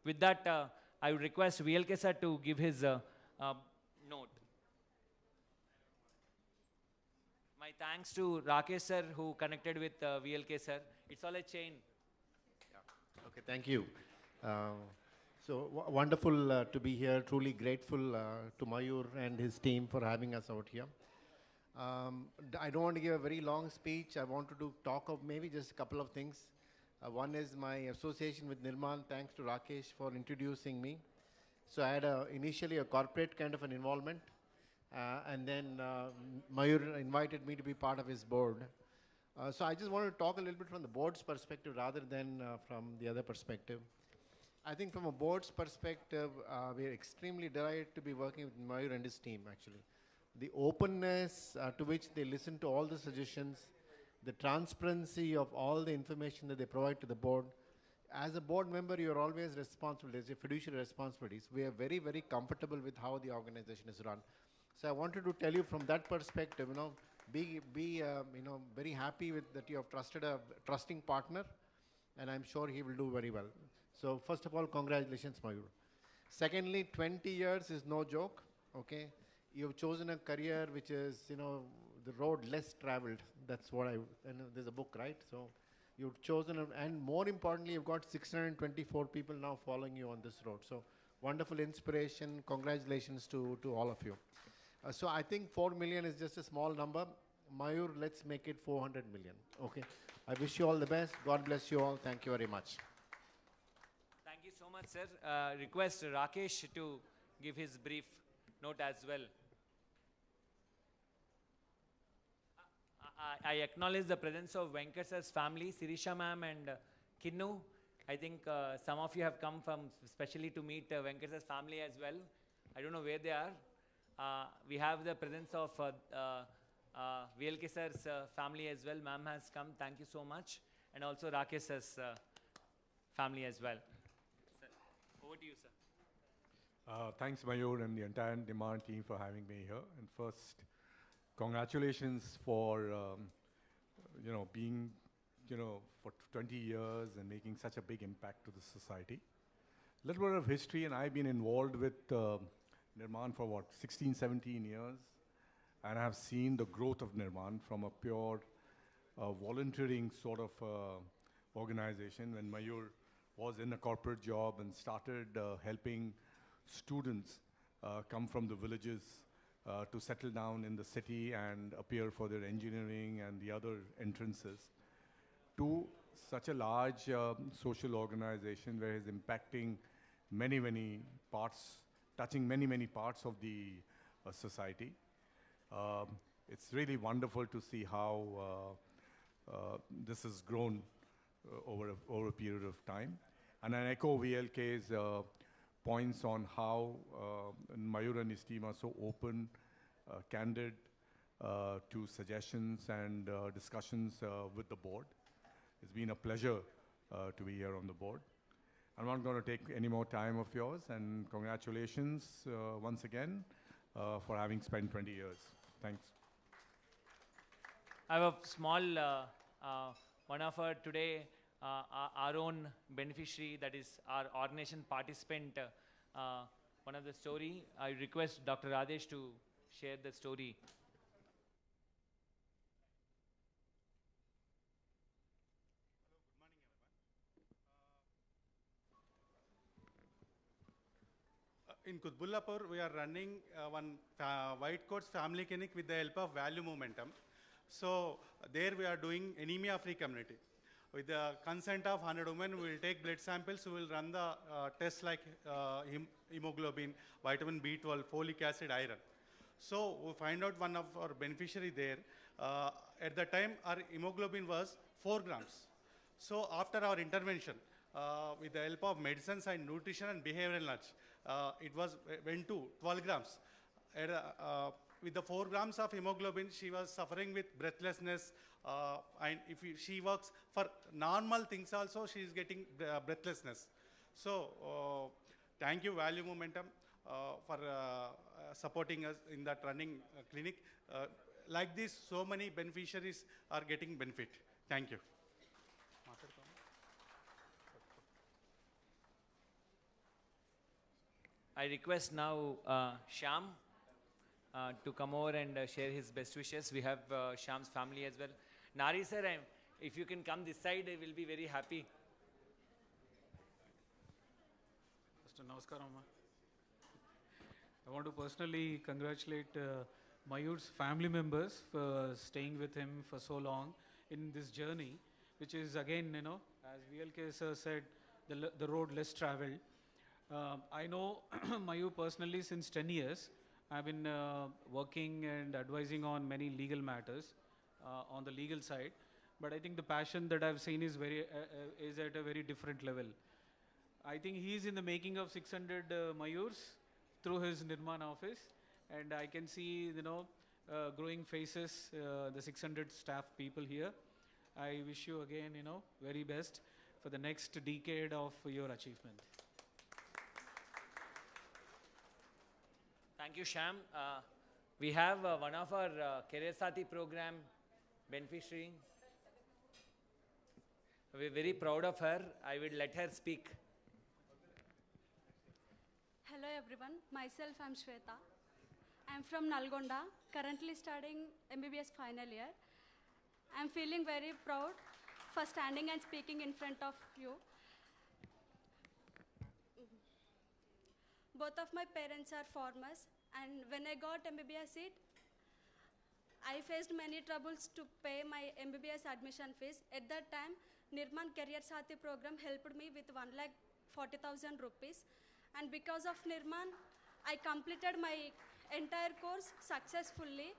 Speaker 4: With that, I would request VLK sir to give his note. My thanks to Rakesh sir who connected with VLK sir. It's all a chain.
Speaker 15: Yeah. Okay, thank you. Wonderful to be here. Truly grateful to Mayur and his team for having us out here. I don't want to give a very long speech. I wanted to talk of maybe just a couple of things. One is my association with Nirman. Thanks to Rakesh for introducing me. So I had initially a corporate kind of an involvement, and then Mayur invited me to be part of his board. So I just want to talk a little bit from the board's perspective rather than from the other perspective. I think from a board's perspective, we are extremely delighted to be working with Mayur and his team, actually. The openness to which they listen to all the suggestions, the transparency of all the information that they provide to the board. As a board member, you're always responsible. There's a fiduciary responsibilities. We are very, very comfortable with how the organization is run. So I wanted to tell you from that perspective, be very happy with that you have trusted a trusting partner, and I'm sure he will do very well. So first of all, congratulations, Mayur. Secondly, 20 years is no joke, okay? You've chosen a career which is, the road less traveled. That's what there's a book, right? So you've chosen, and more importantly, you've got 624 people now following you on this road. So wonderful inspiration. Congratulations to all of you. So I think 4 million is just a small number. Mayur, let's make it 400 million, okay? I wish you all the best. God bless you all. Thank you very much.
Speaker 4: Thank you so much, sir. Request Rakesh to give his brief note as well. I acknowledge the presence of Venkat sir's family, Sirisha ma'am and Kinnu. I think some of you have come from specially to meet Venkat sir's family as well. I don't know where they are. We have the presence of VLK sir's family as well. Ma'am has come. Thank you so much. And also Rakesh sir's family as well. Sir, over to you, sir.
Speaker 16: Thanks, Mayur and the entire Demand team for having me here. And first, congratulations for, being, for 20 years and making such a big impact to the society. A little bit of history, and I've been involved with Nirman for 16, 17 years. And I've seen the growth of Nirman from a pure volunteering sort of organization when Mayur was in a corporate job and started helping students come from the villages to settle down in the city and appear for their engineering and the other entrances, to such a large social organization where he's impacting many, many parts, touching many, many parts of the society. It's really wonderful to see how this has grown over a period of time. And I echo VLK's points on how Mayur and his team are so open, candid to suggestions and discussions with the board. It's been a pleasure to be here on the board. I'm not going to take any more time of yours, and congratulations once again for having spent 20 years. Thanks.
Speaker 4: I have a small, one of our today, our own beneficiary, that is our ordination participant, one of the story. I request Dr. Radesh to share the story.
Speaker 17: In Kutbullapur, we are running one White Coats Family Clinic with the help of Value Momentum. So there we are doing anemia-free community. With the consent of 100 women, we will take blood samples, we will run the tests like hemoglobin, vitamin B12, folic acid, iron. So we find out one of our beneficiary there. At the time, our hemoglobin was 4 grams. So after our intervention, with the help of medicines and nutrition and behavioral nudge, it went to 12 grams. With the 4 grams of hemoglobin, she was suffering with breathlessness, and if she works for normal things also, she is getting breathlessness. So thank you, Value Momentum, for supporting us in that running clinic. Like this, so many beneficiaries are getting benefit. Thank you.
Speaker 4: I request now Shyam to come over and share his best wishes. We have Shyam's family as well. Nari sir, if you can come this side, I will be very happy.
Speaker 18: Mr. Namaskaram. I want to personally congratulate Mayur's family members for staying with him for so long in this journey, which is again, as VLK sir said, the road less traveled. I know Mayur personally since 10 years. I've been working and advising on many legal matters on the legal side. but I think the passion that I've seen is is at a very different level. I think he's in the making of 600 Mayurs through his Nirman office, and I can see, growing faces, the 600 staff people here. I wish you again, very best for the next decade of your achievement.
Speaker 4: Thank you, Sham. We have one of our Career Sati program beneficiary. We're very proud of her. I will let her speak.
Speaker 19: Hello everyone, myself I'm Shweta. I'm from Nalgonda, currently studying MBBS final year. I'm feeling very proud for standing and speaking in front of you. Both of my parents are farmers, and when I got MBBS seat, I faced many troubles to pay my MBBS admission fees. At that time, Nirman Career Sati program helped me with 1,40,000 rupees. And because of Nirman, I completed my entire course successfully.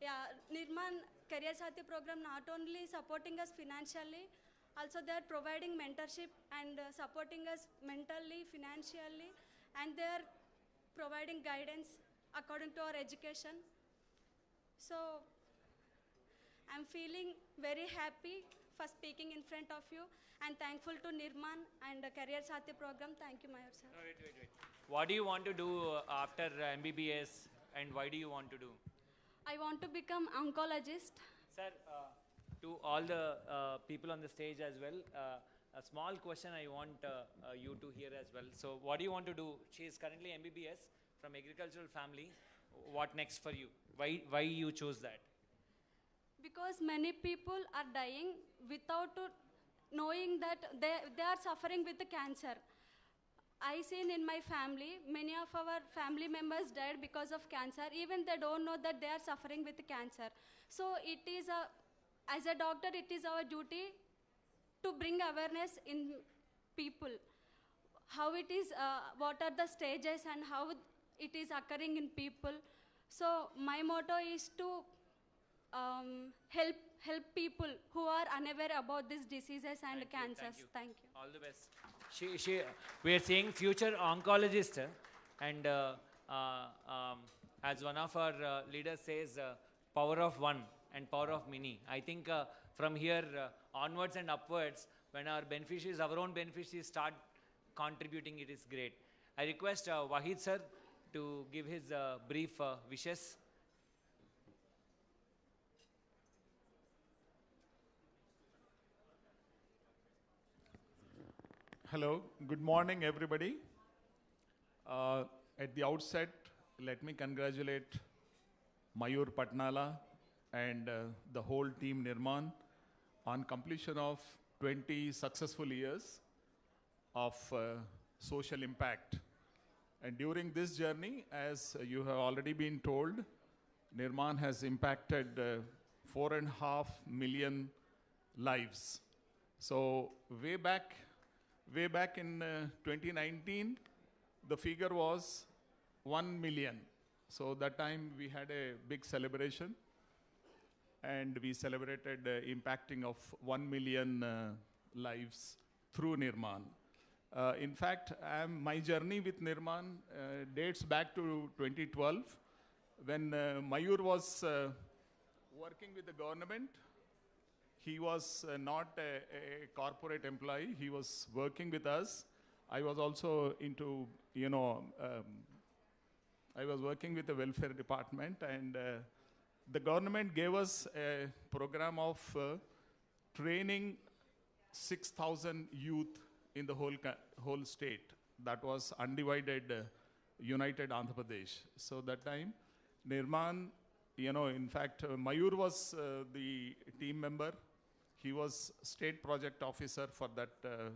Speaker 19: Yeah, Nirman Career Sati program not only supporting us financially, also they are providing mentorship and supporting us mentally, financially, and they are providing guidance according to our education. So I'm feeling very happy for speaking in front of you, and thankful to Nirman and the Career Sati program. Thank you, Mayur sir.
Speaker 4: No, wait. What do you want to do after MBBS, and why do you want to do?
Speaker 19: I want to become oncologist.
Speaker 4: Sir, to all the people on the stage as well, a small question I want you to hear as well. So what do you want to do? She is currently MBBS from agricultural family. What next for you? Why you chose that?
Speaker 19: Because many people are dying without knowing that they are suffering with the cancer. I seen in my family, many of our family members died because of cancer. Even they don't know that they are suffering with cancer. So it is as a doctor, it is our duty to bring awareness in people. How it is, what are the stages and how it is occurring in people. So my motto is to help people who are unaware about these diseases and cancers. Thank you.
Speaker 4: All the best. We are seeing future oncologist, and as one of our leaders says, power of one and power of many. I think from here onwards and upwards, when our beneficiaries, our own beneficiaries start contributing, it is great. I request Wahid sir to give his brief wishes.
Speaker 20: Hello, good morning everybody. At the outset, let me congratulate Mayur Patnala and the whole team Nirman on completion of 20 successful years of social impact. And during this journey, as you have already been told, Nirman has impacted 4.5 million lives. So way back in 2019, the figure was 1 million. So that time we had a big celebration, and we celebrated impacting of 1 million lives through Nirman. In fact, my journey with Nirman dates back to 2012, when Mayur was working with the government. He was not a corporate employee. He was working with us. I was also into, I was working with the welfare department, and the government gave us a program of training 6,000 youth in the whole state. That was undivided, united Andhra Pradesh. So that time, Nirman, in fact, Mayur was the team member. He was state project officer for that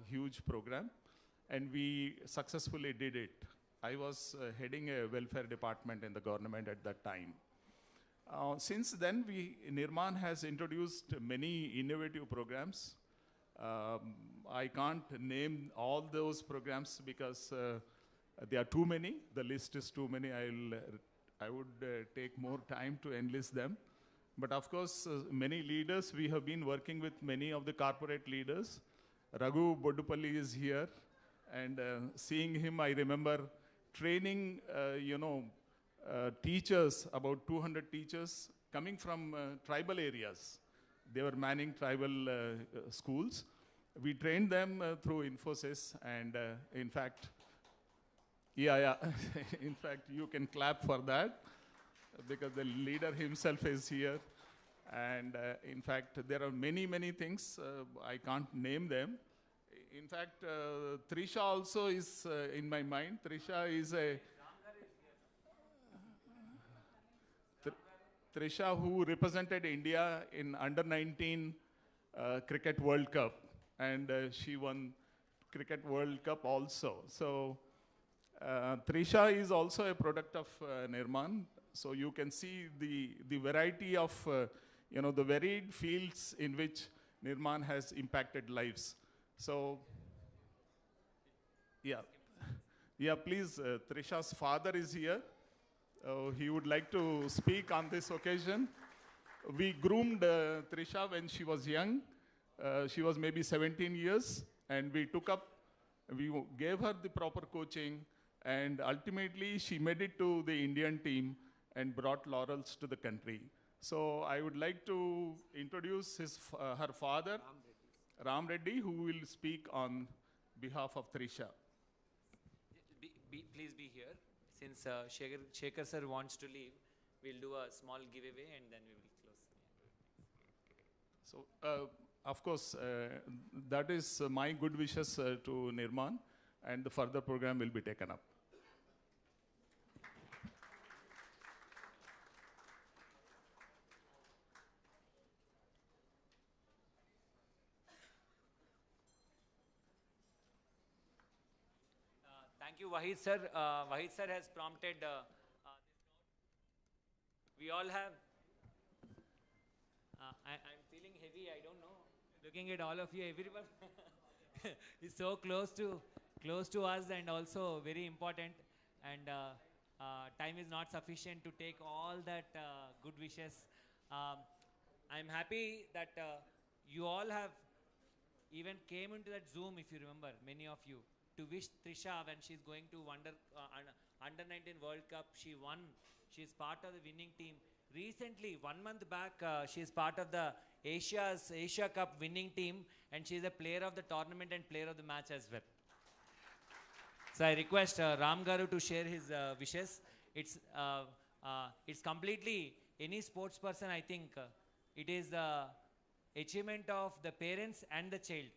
Speaker 20: huge program, and we successfully did it. I was heading a welfare department in the government at that time. Since then, Nirman has introduced many innovative programs. I can't name all those programs because there are too many. The list is too many. I would take more time to enlist them. But of course, many leaders, we have been working with many of the corporate leaders. Raghu Bodupalli is here, and seeing him, I remember training, teachers, about 200 teachers coming from tribal areas. They were manning tribal schools. We trained them through Infosys, and in fact, in fact, you can clap for that because the leader himself is here. And in fact, there are many, many things. I can't name them. In fact, Trisha also is in my mind. Trisha is Trisha who represented India in under-19 Cricket World Cup. And she won Cricket World Cup also. So Trisha is also a product of Nirman. So you can see the variety of, the varied fields in which Nirman has impacted lives. So, please, Trisha's father is here. He would like to speak on this occasion. We groomed Trisha when she was young. She was maybe 17 years, and we gave her the proper coaching, and ultimately she made it to the Indian team and brought laurels to the country. So I would like to introduce her father, Ram Reddy, who will speak on behalf of Trisha.
Speaker 4: Please be here. Since Shekhar sir wants to leave, we'll do a small giveaway and then we will close.
Speaker 20: So, of course, that is my good wishes to Nirman, and the further program will be taken up.
Speaker 4: Thank you, Wahid sir. Wahid sir has prompted this note. We all have. I'm feeling heavy. I don't know. Looking at all of you, everyone is so close to us, and also very important. And time is not sufficient to take all that good wishes. I'm happy that you all have even came into that Zoom, if you remember, many of you, to wish Trisha when she's going to Under-19 World Cup. She won. She's part of the winning team. Recently, 1 month back, she is part of the Asia Cup winning team, and she is a player of the tournament and player of the match as well. So I request Ram Garu to share his wishes. It's completely any sports person. I think it is the achievement of the parents and the child.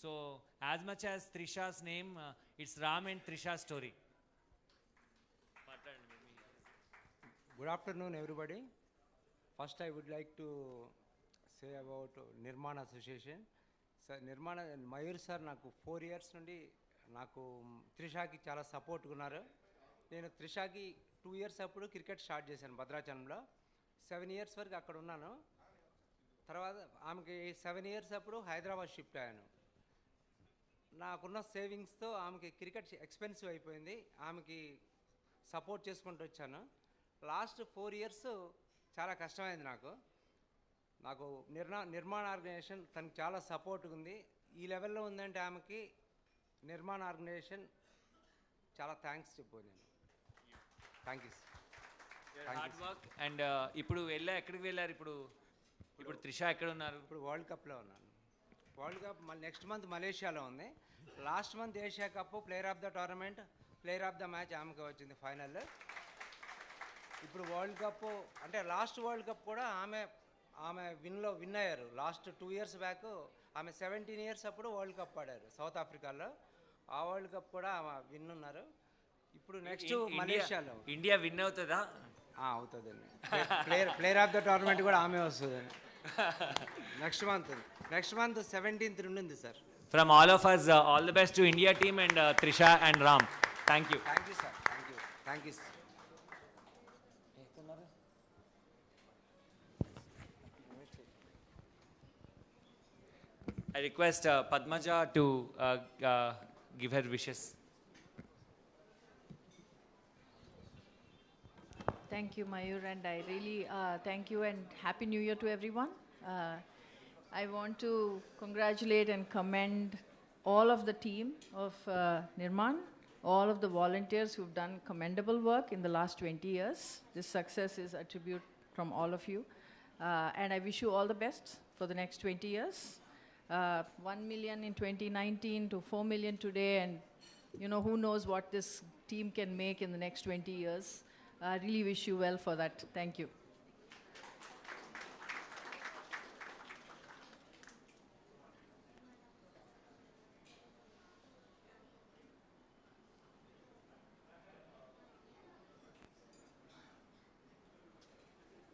Speaker 4: So as much as Trisha's name, it's Ram and Trisha's story.
Speaker 21: Good afternoon, everybody. First, I would like to say about Nirman Association. Sir, Nirman Mayur sir, నాకు 4 years నుండి నాకు త్రిషాకి చాలా support ఉన్నారు. నేను త్రిషాకి 2 years అప్పుడు cricket start చేశాను భద్రాచలంలో. 7 years వరకు అక్కడ ఉన్నాను. తర్వాత ఆమెకి 7 years అప్పుడు హైదరాబాద్ షిఫ్ట్ అయ్యాను. నాకున్న సేవింగ్స్తో ఆమెకి క్రికెట్ ఎక్స్పెన్సివ్ అయిపోయింది. ఆమెకి సపోర్ట్ చేసుకుంటూ వచ్చాను. లాస్ట్ 4 years చాలా కష్టమైంది నాకు నిర్మాణ ఆర్గనైజేషన్ తనకు చాలా సపోర్ట్ ఉంది. ఈ లెవెల్లో ఉందంటే ఆమెకి నిర్మాణ ఆర్గనైజేషన్ చాలా థ్యాంక్స్ చెప్పు నేను. Thank you
Speaker 4: hard work. And ఇప్పుడు ఎక్కడికి వెళ్ళారు? ఇప్పుడు త్రిష ఎక్కడ ఉన్నారు?
Speaker 21: ఇప్పుడు వరల్డ్ కప్లో ఉన్నాను. వరల్డ్ కప్ నెక్స్ట్ మంత్ మలేషియాలో ఉంది. Last month Asia cup player of the tournament, player of the match ఆమెకు వచ్చింది ఫైనల్. ఇప్పుడు వరల్డ్ కప్ అంటే లాస్ట్ వరల్డ్ కప్ కూడా ఆమె విన్ అయ్యారు. లాస్ట్ 2 years బ్యాక్ ఆమె 17 years అప్పుడు వరల్డ్ కప్ ఆడారు సౌత్ ఆఫ్రికాలో. ఆ వరల్డ్ కప్ కూడా ఆమె విన్ ఉన్నారు. ఇప్పుడు నెక్స్ట్ మలేషియాలో
Speaker 4: ఇండియా విన్ అవుతుందా?
Speaker 21: అవుతుందండి. ప్లేయర్ ఆఫ్ ద టోర్నమెంట్ కూడా ఆమె వస్తుందండి. నెక్స్ట్ మంత్ 17th ఉంది sir.
Speaker 4: From all of us, all the best to India team and Trisha and Ram. Thank you.
Speaker 21: Thank you, sir. Thank you, sir.
Speaker 4: I request Padmaja to give her wishes.
Speaker 3: Thank you, Mayur, and I really thank you and Happy New Year to everyone. I want to congratulate and commend all of the team of Nirman, all of the volunteers who've done commendable work in the last 20 years. This success is a tribute from all of you. And I wish you all the best for the next 20 years. 1 million in 2019 to 4 million today, and who knows what this team can make in the next 20 years. I really wish you well for that. Thank you.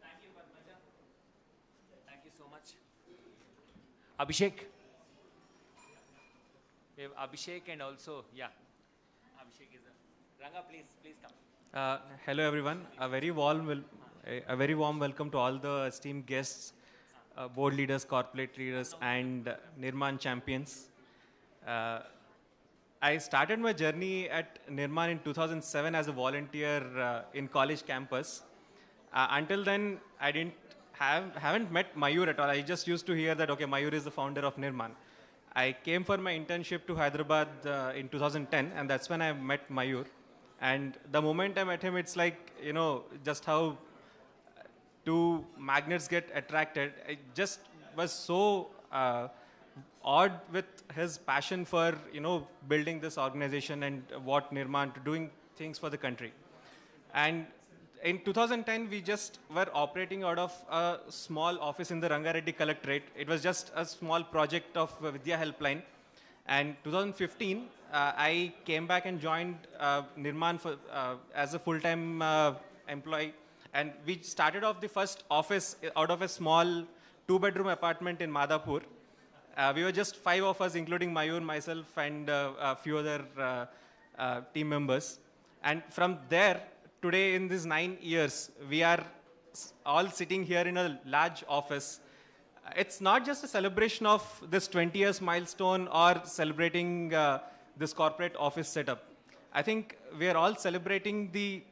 Speaker 4: Thank you, Padmaja. Thank you so much. Abhishek. We have Abhishek and also, Abhishek is a... Ranga, please come.
Speaker 12: Hello everyone. A very warm welcome to all the esteemed guests, board leaders, corporate leaders, and Nirman champions. I started my journey at Nirman in 2007 as a volunteer in college campus. Until then, I haven't met Mayur at all. I just used to hear that, okay, Mayur is the founder of Nirman. I came for my internship to Hyderabad in 2010, and that's when I met Mayur. And the moment I met him, it's like, just how two magnets get attracted. I just was so awed with his passion for, building this organization and what Nirman, doing things for the country. And in 2010, we just were operating out of a small office in the Rangareddy Collectorate. It was just a small project of Vidya Helpline. And 2015, I came back and joined Nirman as a full-time employee. And we started off the first office out of a small 2-bedroom apartment in Madhapur. We were just 5 of us, including Mayur, myself, and a few other team members. And from there, today in these 9 years, we are all sitting here in a large office. It's not just a celebration of this 20 years milestone or celebrating this corporate office setup. I think we are all celebrating the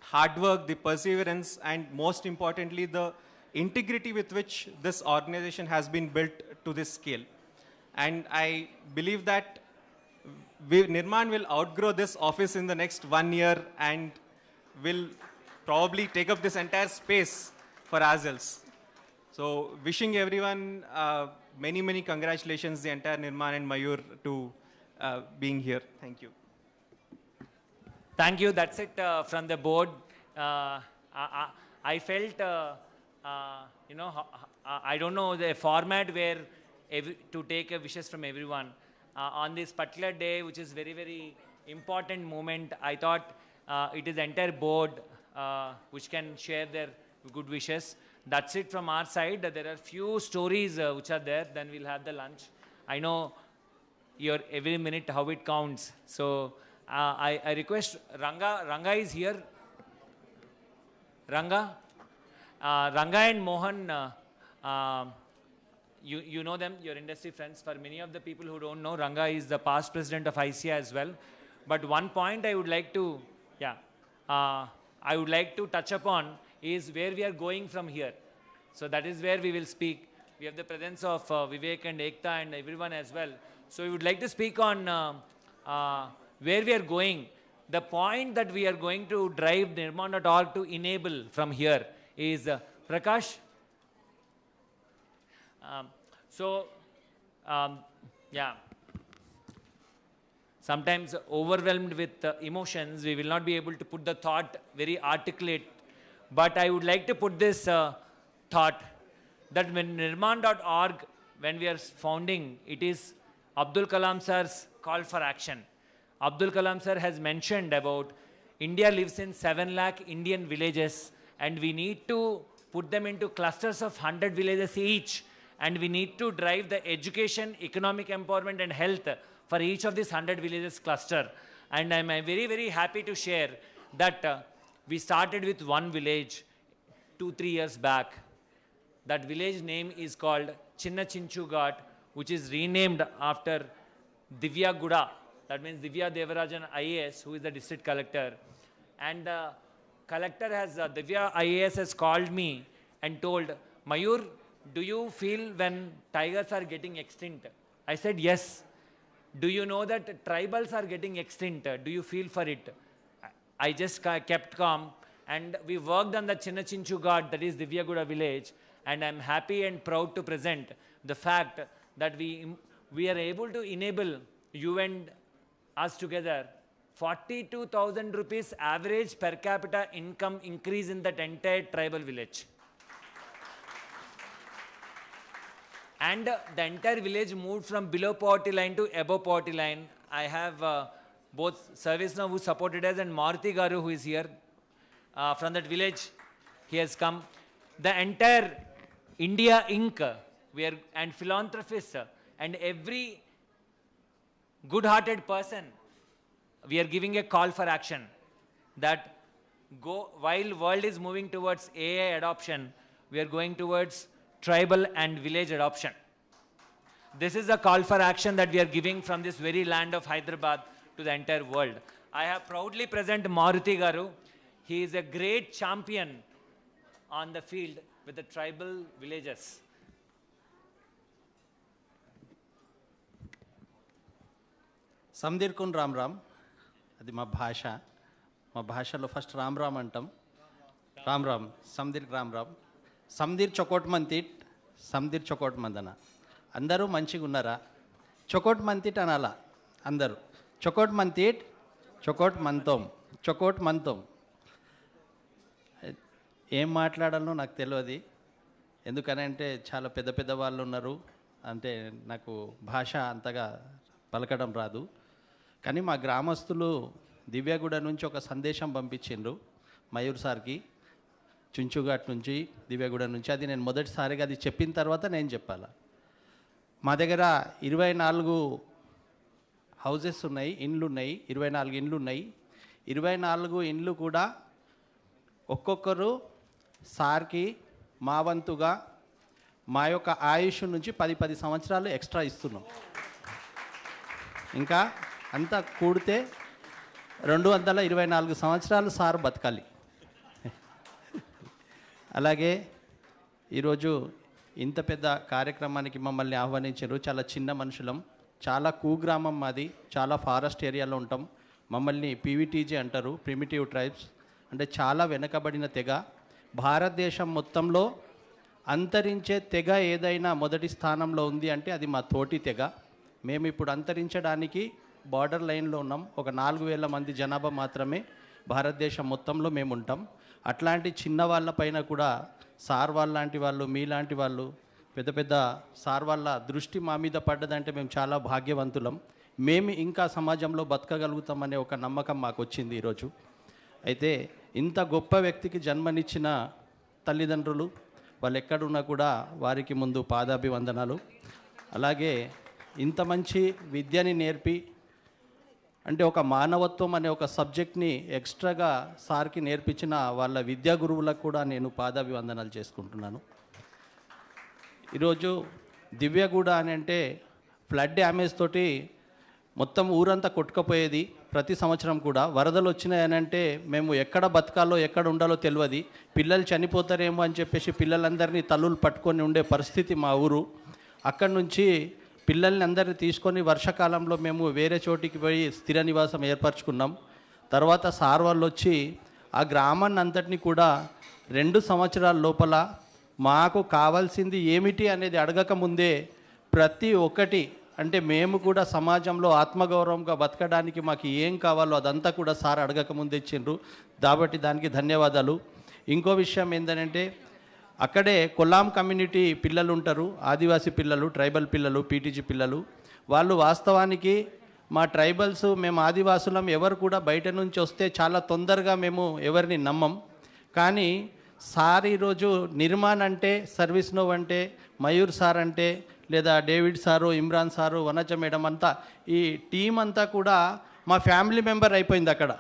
Speaker 12: hard work, the perseverance, and most importantly, the integrity with which this organization has been built to this scale. And I believe that Nirman will outgrow this office in the next 1 year and will probably take up this entire space for ourselves. So wishing everyone many, many congratulations, the entire Nirman and Mayur, to being here. Thank you.
Speaker 4: Thank you. That's it from the board. I felt, I don't know the format where to take wishes from everyone. On this particular day, which is very, very important moment, I thought it is the entire board which can share their good wishes. That's it from our side. There are few stories which are there. Then we'll have the lunch. I know your every minute how it counts. So I request Ranga. Ranga is here. Ranga and Mohan. You know them. Your industry friends. For many of the people who don't know, Ranga is the past president of ICA as well. But one point I would like to, I would like to touch upon is where we are going from here. So that is where we will speak. We have the presence of Vivek and Ekta and everyone as well. So we would like to speak on where we are going. The point that we are going to drive Nirman.org to enable from here is Prakash. Sometimes overwhelmed with emotions, we will not be able to put the thought very articulate. But I would like to put this thought that when Nirman.org, when we are founding, it is Abdul Kalam sir's call for action. Abdul Kalam sir has mentioned about India lives in 7 lakh Indian villages, and we need to put them into clusters of 100 villages each, and we need to drive the education, economic empowerment and health for each of these 100 villages cluster. And I'm very, very happy to share that we started with one village 2-3 years back. That village name is called Chinna Chinchu Ghat, which is renamed after Divya Guda. That means Divya Devarajan IAS, who is the district collector. And collector has, Divya IAS has called me and told, Mayur, do you feel when tigers are getting extinct? I said, yes. Do you know that tribals are getting extinct? Do you feel for it? I just kept calm, and we worked on the Chinnachinchu Ghat, that is Divyaguda village, and I'm happy and proud to present the fact that we are able to enable you and us together 42,000 rupees average per capita income increase in that entire tribal village. And the entire village moved from below poverty line to above poverty line. I have both Service now who supported us and Maruti Garu who is here from that village. He has come. The entire India Inc. and philanthropists and every good-hearted person, we are giving a call for action that while world is moving towards AI adoption, we are going towards tribal and village adoption. This is a call for action that we are giving from this very land of Hyderabad to the entire world. I have proudly present Maruti Garu. He is a great champion on the field with the tribal villages.
Speaker 5: Samdirkun Ram Ram, అది మా భాష. మా భాషలో first Ram Ram అంటాం. రామ్ రామ్, సమదిర్ రామ్ రామ్. సమదిర్ చొకోట్ మంతిట్, సమదిర్ చొకోట్ మందన. అందరూ మంచిగా ఉన్నారా? చొకోట్ మంతిట్ అనాలా అందరూ. చొకోట్ మంతిట్, చొకోట్ మంతోం, చొకోట్ మంతోం. ఏం మాట్లాడాలో నాకు తెలియదు, ఎందుకనంటే చాలా పెద్ద పెద్ద వాళ్ళు ఉన్నారు, అంటే నాకు భాష అంతగా పలకడం రాదు. కానీ మా గ్రామస్తులు దివ్యగూడ నుంచి ఒక సందేశం పంపించిండ్రు మయూర్ సార్కి, చుంచుఘాట్ నుంచి దివ్యగూడ నుంచి. అది నేను మొదటిసారిగా అది చెప్పిన తర్వాత నేను చెప్పాలా. మా దగ్గర 24 హౌజెస్ ఉన్నాయి, ఇండ్లు ఉన్నాయి, 24 ఇండ్లు ఉన్నాయి. 24 ఇండ్లు కూడా ఒక్కొక్కరు సార్కి మా వంతుగా మా యొక్క ఆయుష్ నుంచి 10 సంవత్సరాలు ఎక్స్ట్రా ఇస్తున్నాం. ఇంకా అంతా కూడితే 224 సంవత్సరాలు సార్ బతకాలి. అలాగే ఈరోజు ఇంత పెద్ద కార్యక్రమానికి మమ్మల్ని ఆహ్వానించారు. చాలా చిన్న మనుషులం, చాలా కుగ్రామం మాది, చాలా ఫారెస్ట్ ఏరియాలో ఉంటాం. మమ్మల్ని పీవీటీజీ అంటారు, ప్రిమిటివ్ ట్రైబ్స్, అంటే చాలా వెనకబడిన తెగ. భారతదేశం మొత్తంలో అంతరించే తెగ ఏదైనా మొదటి స్థానంలో ఉంది అంటే అది మా తోటి తెగ. మేము ఇప్పుడు అంతరించడానికి బార్డర్ లైన్లో ఉన్నాం. ఒక 4,000 మంది జనాభా మాత్రమే భారతదేశం మొత్తంలో మేము ఉంటాం. అట్లాంటి చిన్న వాళ్ళపైన కూడా సార్ వాళ్ళలాంటి వాళ్ళు, మీలాంటి వాళ్ళు, పెద్ద పెద్ద సార్ వాళ్ళ దృష్టి మా మీద పడ్డదంటే మేము చాలా భాగ్యవంతులం. మేము ఇంకా సమాజంలో బతకగలుగుతామనే ఒక నమ్మకం మాకు వచ్చింది ఈరోజు. అయితే ఇంత గొప్ప వ్యక్తికి జన్మనిచ్చిన తల్లిదండ్రులు వాళ్ళు ఎక్కడున్నా కూడా వారికి ముందు పాదాభివందనాలు. అలాగే ఇంత మంచి విద్యని నేర్పి, అంటే ఒక మానవత్వం అనే ఒక సబ్జెక్ట్ని ఎక్స్ట్రాగా సార్కి నేర్పించిన వాళ్ళ విద్యా గురువులకు కూడా నేను పాదాభివందనాలు చేసుకుంటున్నాను. ఈరోజు దివ్యగూడ అని అంటే ఫ్లడ్ డ్యామేజ్ తోటి మొత్తం ఊరంతా కొట్టుకుపోయేది. ప్రతి సంవత్సరం కూడా వరదలు వచ్చినాయనంటే మేము ఎక్కడ బతకాలో ఎక్కడ ఉండాలో తెలియదు. పిల్లలు చనిపోతారేమో అని చెప్పేసి పిల్లలందరినీ తల్లులు పట్టుకొని ఉండే పరిస్థితి మా ఊరు. అక్కడి నుంచి పిల్లల్ని అందరినీ తీసుకొని వర్షాకాలంలో మేము వేరే చోటికి పోయి స్థిర నివాసం ఏర్పరచుకున్నాం. తర్వాత సార్ వాళ్ళు వచ్చి ఆ గ్రామాన్ని అంతటినీ కూడా 2 సంవత్సరాల లోపల మాకు కావాల్సింది ఏమిటి అనేది అడగకముందే ప్రతి ఒక్కటి, అంటే మేము కూడా సమాజంలో ఆత్మగౌరవంగా బతకడానికి మాకు ఏం కావాలో అదంతా కూడా సార్ అడగకముందే ఇచ్చిండ్రు. కాబట్టి దానికి ధన్యవాదాలు. ఇంకో విషయం ఏంటంటే అక్కడే కొల్లాం కమ్యూనిటీ పిల్లలు ఉంటారు, ఆదివాసీ పిల్లలు, ట్రైబల్ పిల్లలు, పీటీజీ పిల్లలు. వాళ్ళు వాస్తవానికి మా ట్రైబల్స్, మేము ఆదివాసులం, ఎవరు కూడా బయట నుంచి వస్తే చాలా తొందరగా మేము ఎవరిని నమ్మం. కానీ సార్ ఈరోజు నిర్మాణ్ అంటే, సర్వీస్ నోవ్ అంటే, మయూర్ సార్ అంటే, లేదా David sir, Imran sir, Vanaja madam అంతా, ఈ టీం అంతా కూడా మా ఫ్యామిలీ మెంబర్ అయిపోయింది అక్కడ.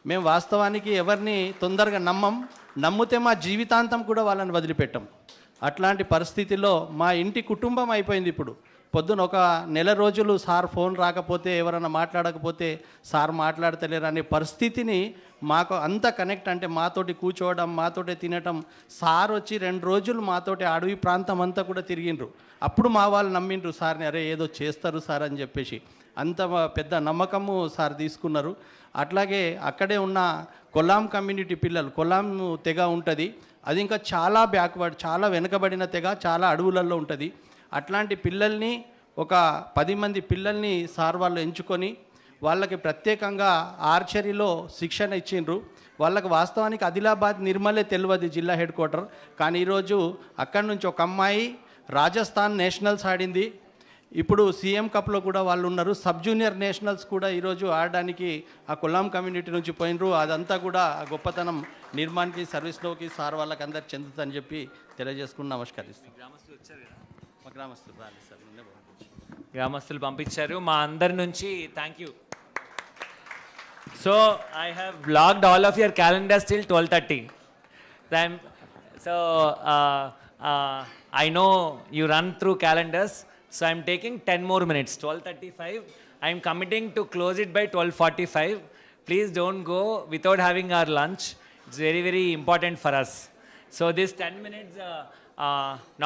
Speaker 5: మేము వాస్తవానికి ఎవరిని తొందరగా నమ్మం, నమ్మితే మా జీవితాంతం కూడా వాళ్ళని వదిలిపెట్టాం. అట్లాంటి పరిస్థితిలో మా ఇంటి కుటుంబం అయిపోయింది ఇప్పుడు. పొద్దున ఒక నెల రోజులు సార్ ఫోన్ రాకపోతే ఎవరైనా మాట్లాడకపోతే సార్ మాట్లాడతలేరు అనే పరిస్థితిని మాకు అంత కనెక్ట్, అంటే మాతోటి కూర్చోవడం, మాతోటి తినటం. సార్ వచ్చి 2 రోజులు మాతోటి అడవి ప్రాంతం అంతా కూడా తిరిగిండ్రు. అప్పుడు మా వాళ్ళు నమ్మిండ్రు సార్ని, అరే ఏదో చేస్తారు సార్ అని చెప్పేసి. అంత పెద్ద నమ్మకము సార్ తీసుకున్నారు. అట్లాగే అక్కడే ఉన్న కొల్లాం కమ్యూనిటీ పిల్లలు, కొల్లాం తెగ ఉంటుంది, అది ఇంకా చాలా బ్యాక్వర్డ్, చాలా వెనుకబడిన తెగ, చాలా అడవులలో ఉంటుంది. అట్లాంటి పిల్లల్ని ఒక 10 మంది పిల్లల్ని సార్ వాళ్ళు ఎంచుకొని వాళ్ళకి ప్రత్యేకంగా ఆర్చరీలో శిక్షణ ఇచ్చిండ్రు. వాళ్ళకి వాస్తవానికి ఆదిలాబాద్ నిర్మలే తెలియదు జిల్లా హెడ్ క్వార్టర్, కానీ ఈరోజు అక్కడి నుంచి ఒక అమ్మాయి రాజస్థాన్ నేషనల్స్ ఆడింది. ఇప్పుడు సీఎం కప్లో కూడా వాళ్ళు ఉన్నారు. సబ్ జూనియర్ నేషనల్స్ కూడా ఈరోజు ఆడడానికి ఆ కొల్లాం కమ్యూనిటీ నుంచి పోయినరు. అదంతా కూడా ఆ గొప్పతనం నిర్మాణ్కి, సర్వీస్లోకి సార్ వాళ్ళకి అందరికి చెందుతుందని చెప్పి తెలియజేసుకుని నమస్కరిస్తాను. మా గ్రామస్తులు రాలేదు సార్,
Speaker 4: గ్రామస్తులు పంపించారు. మా అందరి నుంచి thank you. So I have blocked all of your calendars till 12:30. So I know you run through calendars, so I'm taking 10 more minutes. 12:35. I'm committing to close it by 12:45. Please don't go without having our lunch. It's very, very important for us. So this 10 minutes,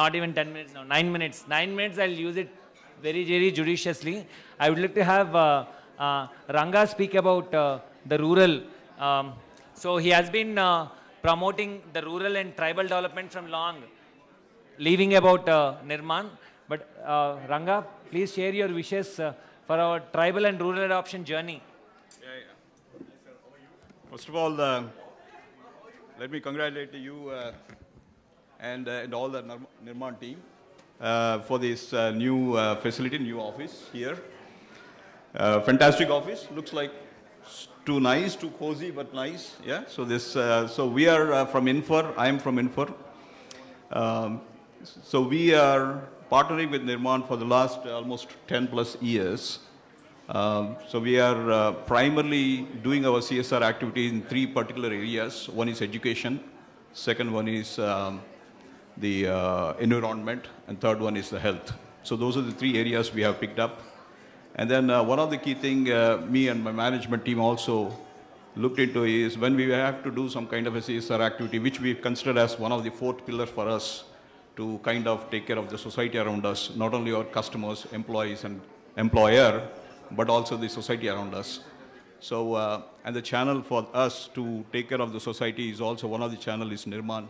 Speaker 4: not even 10 minutes now, 9 minutes. 9 minutes I'll use it very, very judiciously. I would like to have Ranga speak about the rural. So he has been promoting the rural and tribal development from long, leaving about Nirman. But Ranga, please share your wishes for our tribal and rural adoption journey.
Speaker 1: First of all, let me congratulate you and all the Nirman team for this new facility, new office here. Fantastic office. Looks like too nice, too cozy, but nice. Yeah. So this. So we are from Infor. I am from Infor. So we are partnering with Nirman for the last almost 10 plus years. So we are primarily doing our CSR activities in 3 particular areas. One is education. Second one is the environment, and third one is the health. So those are the 3 areas we have picked up. And then one of the key thing me and my management team also looked into is when we have to do some kind of a CSR activity, which we consider as one of the 4th pillars for us to kind of take care of the society around us, not only our customers, employees and employer, but also the society around us. So, and the channel for us to take care of the society is also one of the channel is Nirman,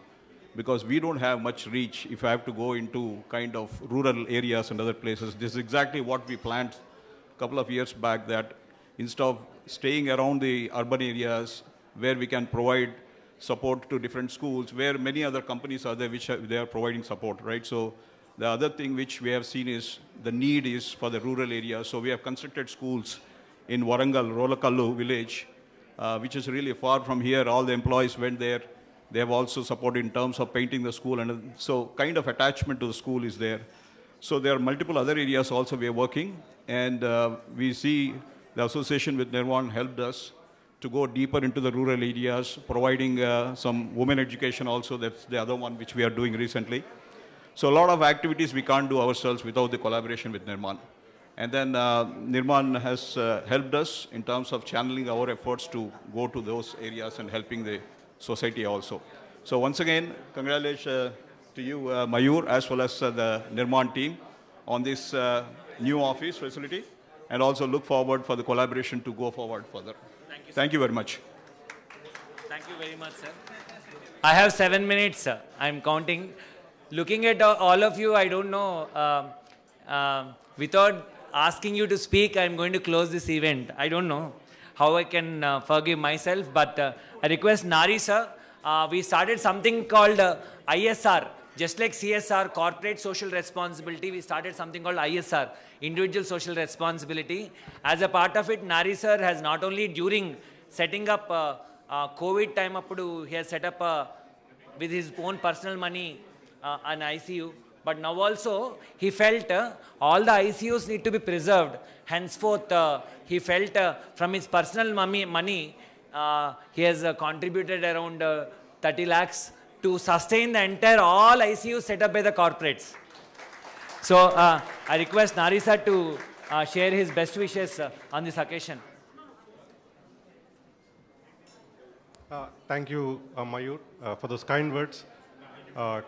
Speaker 1: because we don't have much reach. If I have to go into kind of rural areas and other places, this is exactly what we planned a couple of years back, that instead of staying around the urban areas where we can provide support to different schools, where many other companies are there which they are providing support, right? So the other thing which we have seen is the need is for the rural areas. So we have constructed schools in Warangal, Rolakallu village, which is really far from here. All the employees went there. They have also supported in terms of painting the school, and so kind of attachment to the school is there. So there are multiple other areas also we are working, and we see the association with Nirvan helped us to go deeper into the rural areas, providing some women education also. That's the other one which we are doing recently. So a lot of activities we can't do ourselves without the collaboration with Nirman. And then Nirman has helped us in terms of channeling our efforts to go to those areas and helping the society also. So once again, congratulations to you, Mayur, as well as the Nirman team on this new office facility, and also look forward for the collaboration to go forward further. Thank you very much.
Speaker 4: Thank you very much, sir. I have 7 minutes, sir. I'm counting. Looking at all of you, I don't know, without asking you to speak, I'm going to close this event. I don't know how I can forgive myself, but I request Nari, sir. We started something called ISR, just like CSR, Corporate Social Responsibility. We started something called ISR, Individual Social Responsibility. As a part of it, Nari, sir, has not only during setting up COVID time, he has set up with his own personal money an ICU. But now also, he felt all the ICUs need to be preserved. Henceforth, he felt from his personal money, he has contributed around 30 lakhs to sustain the entire all ICUs set up by the corporates. So I request Nari sir to share his best wishes on this occasion.
Speaker 6: Thank you, Mayur, for those kind words.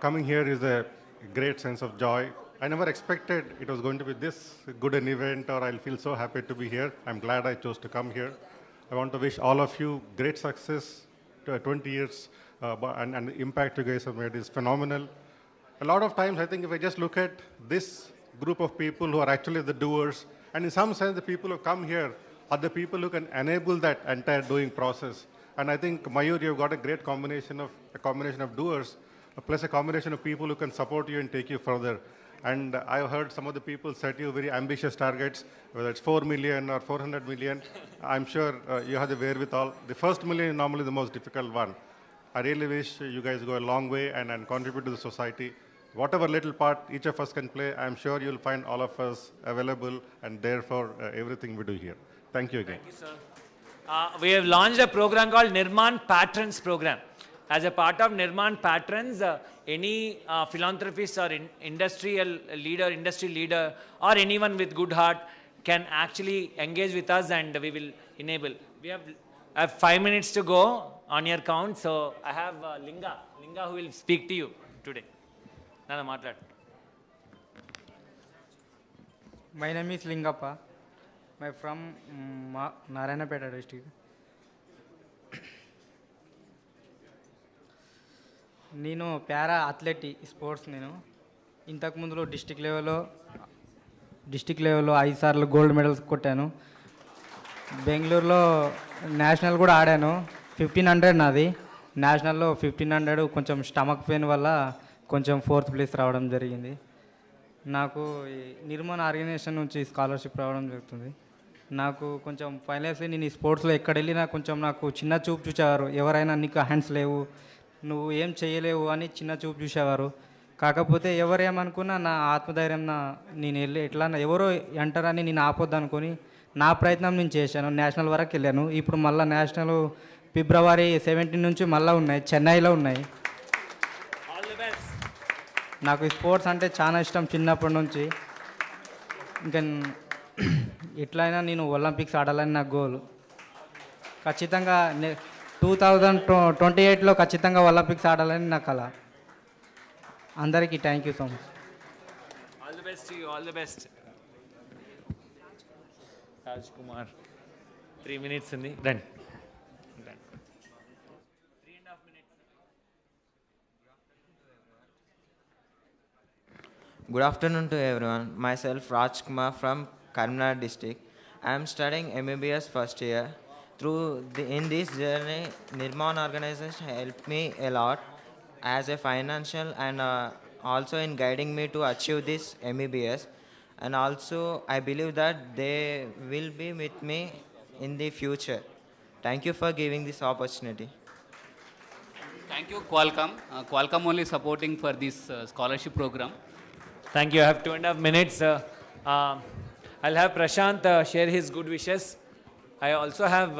Speaker 6: Coming here is a great sense of joy. I never expected it was going to be this good an event, or I'll feel so happy to be here. I'm glad I chose to come here. I want to wish all of you great success to 20 years, and the impact you guys have made is phenomenal. A lot of times, I think if I just look at this group of people who are actually the doers, and in some sense, the people who come here are the people who can enable that entire doing process. And I think, Mayur, you've got a great combination of doers, plus a combination of people who can support you and take you further. And I've heard some of the people set you very ambitious targets, whether it's 4 million or 400 million. I'm sure you have the wherewithal. The first million is normally the most difficult one. I really wish you guys go a long way and contribute to the society. Whatever little part each of us can play, I'm sure you'll find all of us available and there for everything we do here. Thank you again.
Speaker 4: Thank you, sir. We have launched a program called Nirman Patrons Program. As a part of Nirman Patrons, any philanthropist or industry leader, or anyone with good heart can actually engage with us, and we will enable. We have 5 minutes to go on your count, so I have Linga who will speak to you today. Nana matlad.
Speaker 22: My name is Lingappa. I'm from Narayanapeta district. నేను para athlete sports. నేను ఇంతకు ముందులో district లెవెల్లో 5 సార్లు gold medals కొట్టాను. బెంగళూరులో national కూడా ఆడాను. 1500 నాది. నేషనల్లో 1500 కొంచెం స్టమక్ పెయిన్ వల్ల కొంచెం 4th ప్లేస్ రావడం జరిగింది. నాకు ఈ నిర్మాణ ఆర్గనైజేషన్ నుంచి స్కాలర్షిప్ రావడం జరుగుతుంది. నాకు కొంచెం ఫైనల్స్లీ నేను ఈ స్పోర్ట్స్లో ఎక్కడ వెళ్ళినా కొంచెం నాకు చిన్న చూపు చూసేవారు. ఎవరైనా నీకు హ్యాండ్స్ లేవు, నువ్వు ఏం చేయలేవు అని చిన్న చూపు చూసేవారు. కాకపోతే ఎవరేమనుకున్నా నా ఆత్మధైర్యం నేను వెళ్ళి ఎట్లా ఎవరో అంటారని నేను ఆపొద్దు అనుకొని నా ప్రయత్నం నేను చేశాను. నేషనల్ వరకు వెళ్ళాను. ఇప్పుడు మళ్ళీ నేషనల్ ఫిబ్రవరి 17 నుంచి మళ్ళీ ఉన్నాయి, చెన్నైలో ఉన్నాయి. నాకు ఈ స్పోర్ట్స్ అంటే చాలా ఇష్టం చిన్నప్పటి నుంచి. ఇంకా ఎట్లయినా నేను ఒలింపిక్స్ ఆడాలని నా గోల్. ఖచ్చితంగా 2028లో ఖచ్చితంగా ఒలింపిక్స్ ఆడాలని నా కళ. అందరికీ thank you so much.
Speaker 4: All the best to you, all the best. Raj Kumar 3 minutes ఉంది, రండి.
Speaker 23: Good afternoon to everyone. Myself Raj Kumar from Karimnagar district. I am studying MBBS first year. In this journey, Nirman organization helped me a lot as a financial and also in guiding me to achieve this MBBS. And also I believe that they will be with me in the future. Thank you for giving this opportunity.
Speaker 24: Thank you, Qualcomm. Qualcomm only supporting for this scholarship program.
Speaker 4: Thank you. I have 2.5 minutes. I'll have Prashant share his good wishes. I also have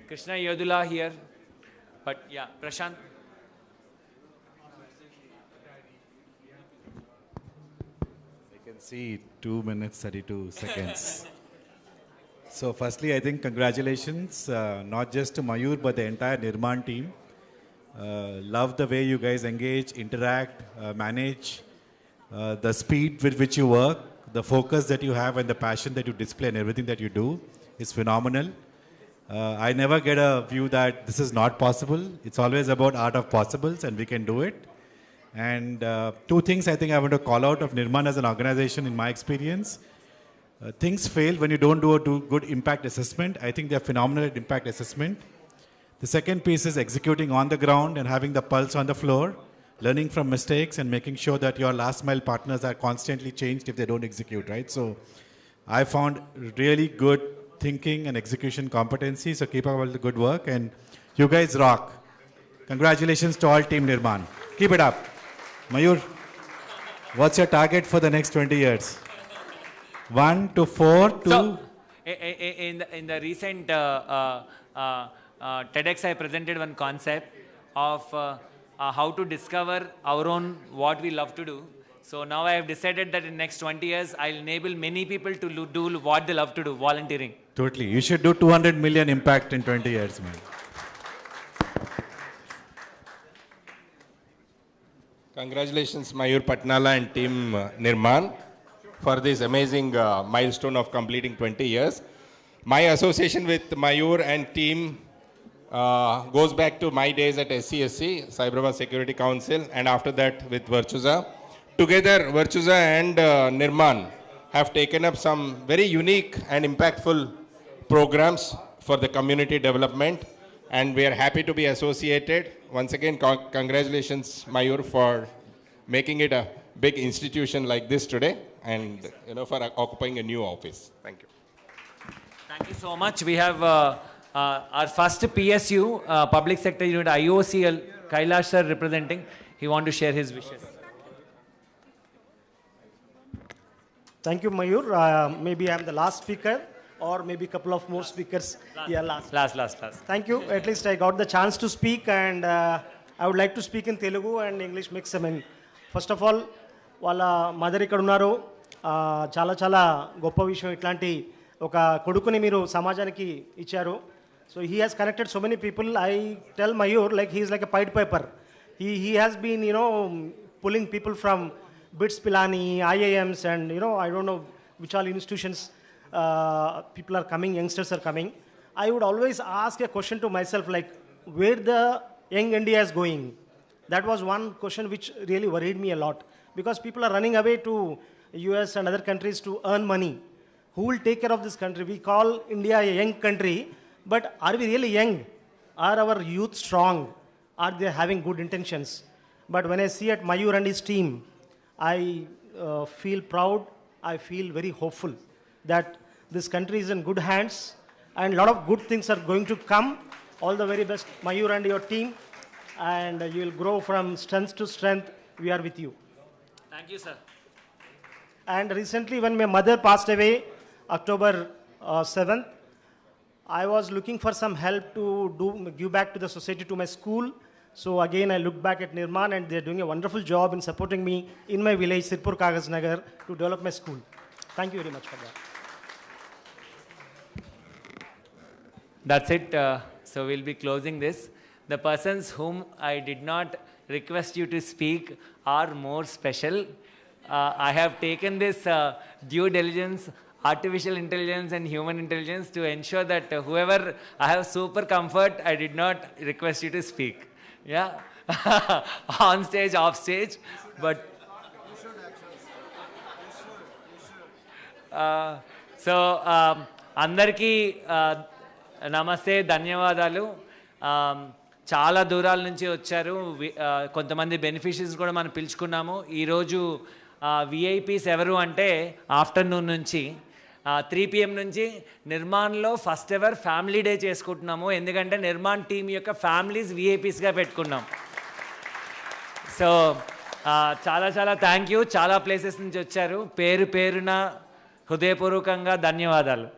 Speaker 4: Krishna Yodula here. But yeah, Prashant.
Speaker 25: I can see 2 minutes 32 seconds. So firstly, I think congratulations, not just to Mayur, but the entire Nirman team. Love the way you guys engage, interact, manage. The speed with which you work, the focus that you have and the passion that you display and everything that you do is phenomenal. I never get a view that this is not possible. It's always about art of possibles and we can do it. And 2 things I think I want to call out of Nirman as an organization in my experience. Things fail when you don't do a good impact assessment. I think they're phenomenal at impact assessment. The second piece is executing on the ground and having the pulse on the floor. Learning from mistakes and making sure that your last mile partners are constantly changed if they don't execute, right? So I found really good thinking and execution competency. So keep up all the good work and you guys rock. Congratulations to all Team Nirman. Keep it up. Mayur, what's your target for the next 20 years? 1 to 4 to...
Speaker 4: So, in the recent TEDx, I presented one concept of how to discover our own what we love to do. So now I have decided that in next 20 years, I'll enable many people to do what they love to do, volunteering.
Speaker 25: Totally. You should do 200 million impact in 20 years, man.
Speaker 2: Congratulations, Mayur Patnala and team Nirman, for this amazing milestone of completing 20 years. My association with Mayur and team goes back to my days at SCSC, Cyberabad Security Council, and after that with Virtuza. Together, Virtuza and Nirman have taken up some very unique and impactful programs for the community development, and we are happy to be associated. Once again, congratulations, Mayur, for making it a big institution like this today, and for occupying a new office. Thank you.
Speaker 4: Thank you so much. We have our first PSU, Public Sector Unit, IOCL, Kailash sir representing. He want to share his wishes.
Speaker 7: Thank you, Mayur. Maybe I'm the last speaker, or maybe a couple of more speakers.
Speaker 4: Last.
Speaker 7: Thank you. At least I got the chance to speak, and I would like to speak in Telugu and English mix. I mean, first of all, వాళ్ళ mother ఇక్కడ ఉన్నారు. చాలా చాలా గొప్ప విషయం, ఇట్లాంటి ఒక కొడుకుని మీరు సమాజానికి ఇచ్చారు. So he has connected so many people. I tell Mayur, like he is like a Pied Piper. He has been, pulling people from BITS Pilani, IIMs, and I don't know which all institutions people are coming, youngsters are coming. I would always ask a question to myself, like where the young India is going. That was one question which really worried me a lot, because people are running away to US and other countries to earn money. Who will take care of this country? We call India a young country, but are we really young? Are our youth strong? Are they having good intentions? But when I see at Mayur and his team, I feel proud, I feel very hopeful that this country is in good hands and a lot of good things are going to come. All the very best, Mayur and your team, and you will grow from strength to strength. We are with you.
Speaker 4: Thank you, sir.
Speaker 7: And recently when my mother passed away, October 7th, I was looking for some help to give back to the society, to my school. So again, I looked back at Nirman, and they're doing a wonderful job in supporting me in my village, Sirpur Kagas Nagar, to develop my school. Thank you very much for that.
Speaker 4: That's it. So we'll be closing this. The persons whom I did not request you to speak are more special. I have taken this due diligence, artificial intelligence and human intelligence to ensure that whoever I have super comfort, I did not request you to speak. Yeah, on stage, off stage, but so అందరికీ నమస్తే, ధన్యవాదాలు. చాలా దూరాల నుంచి వచ్చారు. కొంతమంది beneficiaries కూడా మనం పిలుచుకున్నాము. ఈరోజు విఐపీస్ ఎవరు అంటే ఆఫ్టర్నూన్ నుంచి 3 PM నుంచి నిర్మాణ్లో ఫస్ట్ ఎవర్ ఫ్యామిలీ డే చేసుకుంటున్నాము. ఎందుకంటే నిర్మాణ్ టీం యొక్క ఫ్యామిలీస్ విఐపీస్గా పెట్టుకున్నాం. సో చాలా చాలా థ్యాంక్ యూ. చాలా ప్లేసెస్ నుంచి వచ్చారు. పేరు పేరున హృదయపూర్వకంగా ధన్యవాదాలు.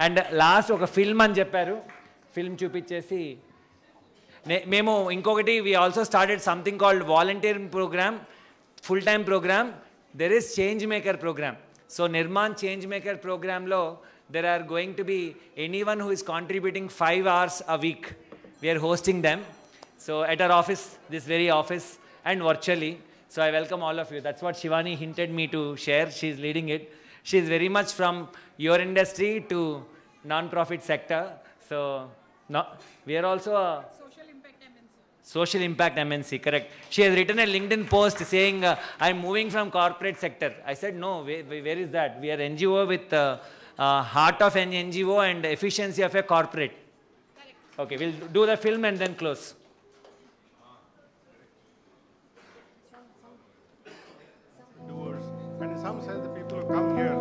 Speaker 4: అండ్ లాస్ట్ ఒక ఫిల్మ్ అని చెప్పారు, ఫిల్మ్ చూపించేసి మేము ఇంకొకటి we also started something called volunteering programme, full time programme. There is change maker programme. So Nirman change maker ప్రోగ్రాంలో there are going to be anyone who is contributing 5 hours a week. We are hosting them. So at our office, this very office, and virtually. So I welcome all of you. That's what Shivani hinted me to share. She's leading it. She's very much from your industry to non-profit sector. So we are also a Social Impact MNC, correct. She has written a LinkedIn post saying, I'm moving from corporate sector. I said, no, where is that? We are NGO with heart of an NGO and efficiency of a corporate. Okay, we'll do the film and then close.
Speaker 6: And in some sense, the people who come here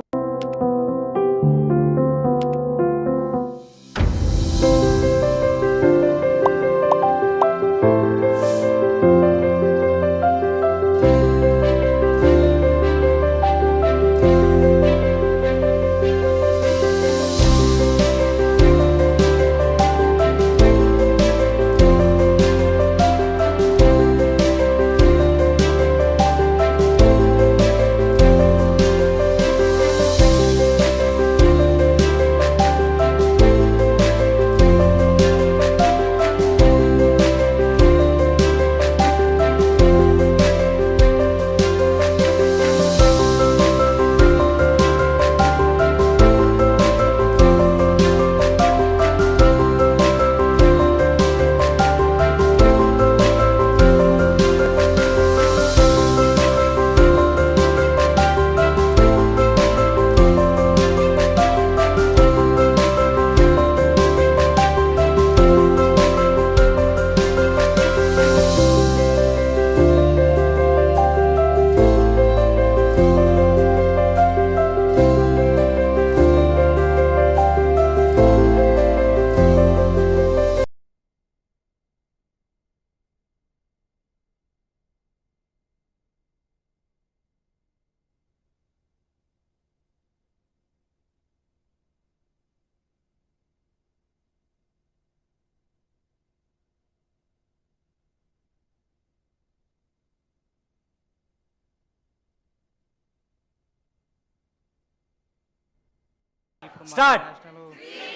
Speaker 4: Start.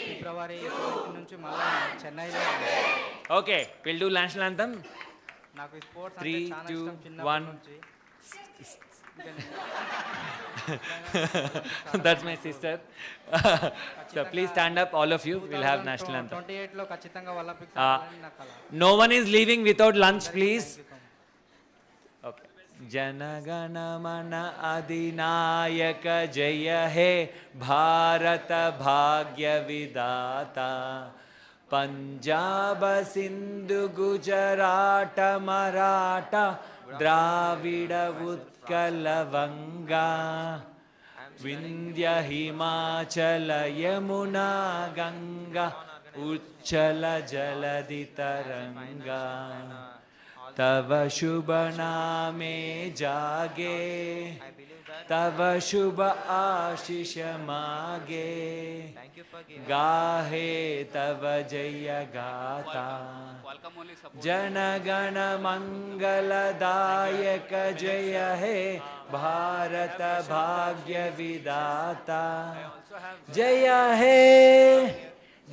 Speaker 22: ఫిబ్రవరి 17 నుంచి మళ్ళీ చెన్నైలో
Speaker 4: Okay, we'll do national anthem.
Speaker 22: నాకు ఈ sports అంటే
Speaker 4: 3,
Speaker 22: చాలా
Speaker 4: 2,
Speaker 22: ఇష్టం చిన్నప్పటి
Speaker 4: 1.
Speaker 22: నుంచి.
Speaker 4: That's my sister. So please stand up, all of you. We'll have national anthem.
Speaker 22: 28 లో ఖచ్చితంగా ఒలింపిక్స్ ఆడాలని నా కల.
Speaker 4: No one is leaving without lunch, please. Okay. जनगण मन अधिनायक जय हे भारत भाग्य विदाता पंजाब सिंधु गुजरात मराठा द्राविड उत्कल वंगा विंध्य हिमाचल यमुना गंगा उच्चल जलधि तरंगा तव शुभ नामे जागे तव शुभ आशीष मागे गाहे तव जय गाथा जनगण मंगलदायक जय हे भारत भाग्य विदाता जय हे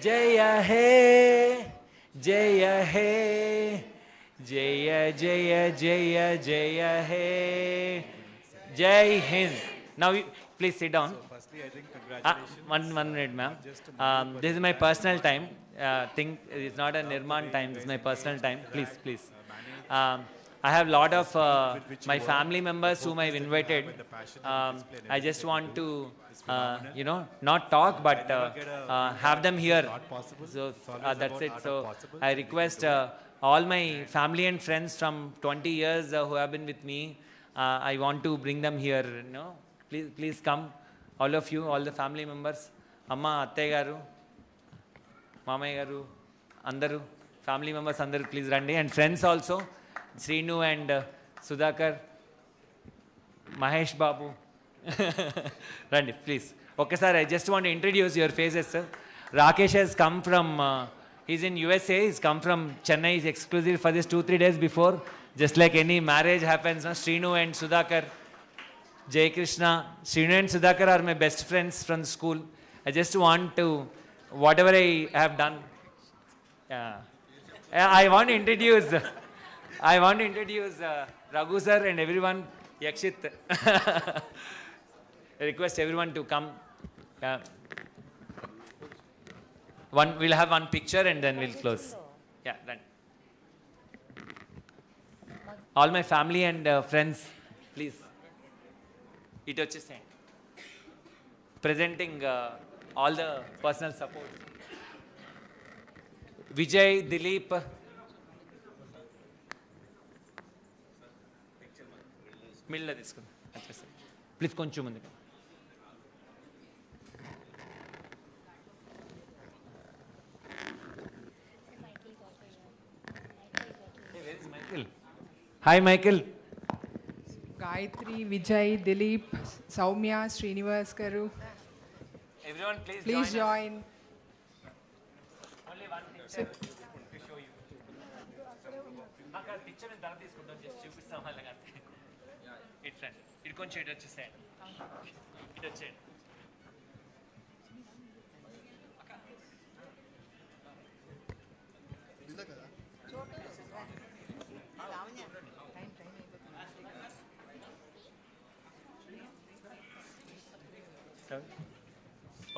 Speaker 4: जय हे जय हे जय जय जय जय हे जय Hind. Now please sit down.
Speaker 25: Firstly, I think congratulations.
Speaker 4: One minute, ma'am. This is my personal time. Think it's not a Nirman time. This is my personal time. Please. I have a lot of my family members whom I've invited. I just want to, not talk, but have them here. So that's it. So I request all my family and friends from 20 years who have been with me. I want to bring them here. Please come, all of you, all the family members. Amma, Attay garu, Mamay garu, andaru, family members andaru, please randi, and friends also. Srinu and Sudhakar, Mahesh Babu. Randi, please. Okay, sir, I just want to introduce your faces, sir. Rakesh has come from, he's in USA, he's come from Chennai, he's exclusive for this 2-3 days before. Just like any marriage happens, no? Srinu and Sudhakar, Jai Krishna. Srinu and Sudhakar are my best friends from school. I just want to, whatever I have done, I want to introduce Raghu sir and everyone, Yakshit. I request everyone to come. We'll have one picture and then we'll close. Yeah, done. All my family and friends, please. It వచ్చేసేయండి. Presenting all the personal support. Vijay, Dilip. మిడిల్లో తీసుకుందాం. Please కొంచెం ముందుగా. Hi, Michael.
Speaker 8: Gayatri, Vijay, Dilip, Saumya, Srinivas Garu.
Speaker 4: Everyone,
Speaker 8: please join.
Speaker 4: Only one picture to show you. Picture in that తీసుకుంటాం, just చూపిస్తాం అలాగా. It friend. It కొంచెం ఇటు వచ్చేసేయండి. ఇటు వచ్చేయండి.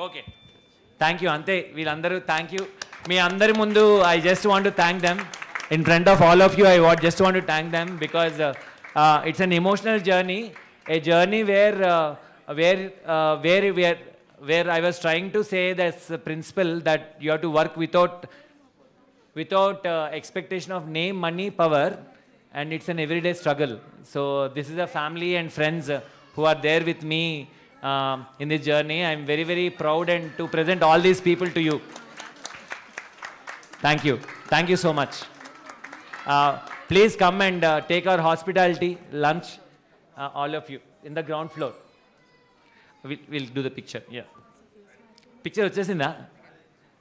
Speaker 4: Okay, thank you. అంతే, వీళ్ళందరూ థ్యాంక్ యూ. మీ అందరి ముందు I just want to thank them in front of all of you. I just want to thank them because it's an emotional journey, a journey where I was trying to say this principle that you have to work without expectation of name, money, power, and it's an everyday struggle. So this is a family and friends who are there with me in this journey. I'm very, very proud and to present all these people to you. Thank you so much. Please come and take our hospitality lunch, all of you, in the ground floor. We'll do the picture. Yeah. Picture వచ్చేసిందా?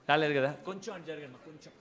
Speaker 4: రాలేదు కదా? కొంచెం అటు జరగండి, కొంచెం.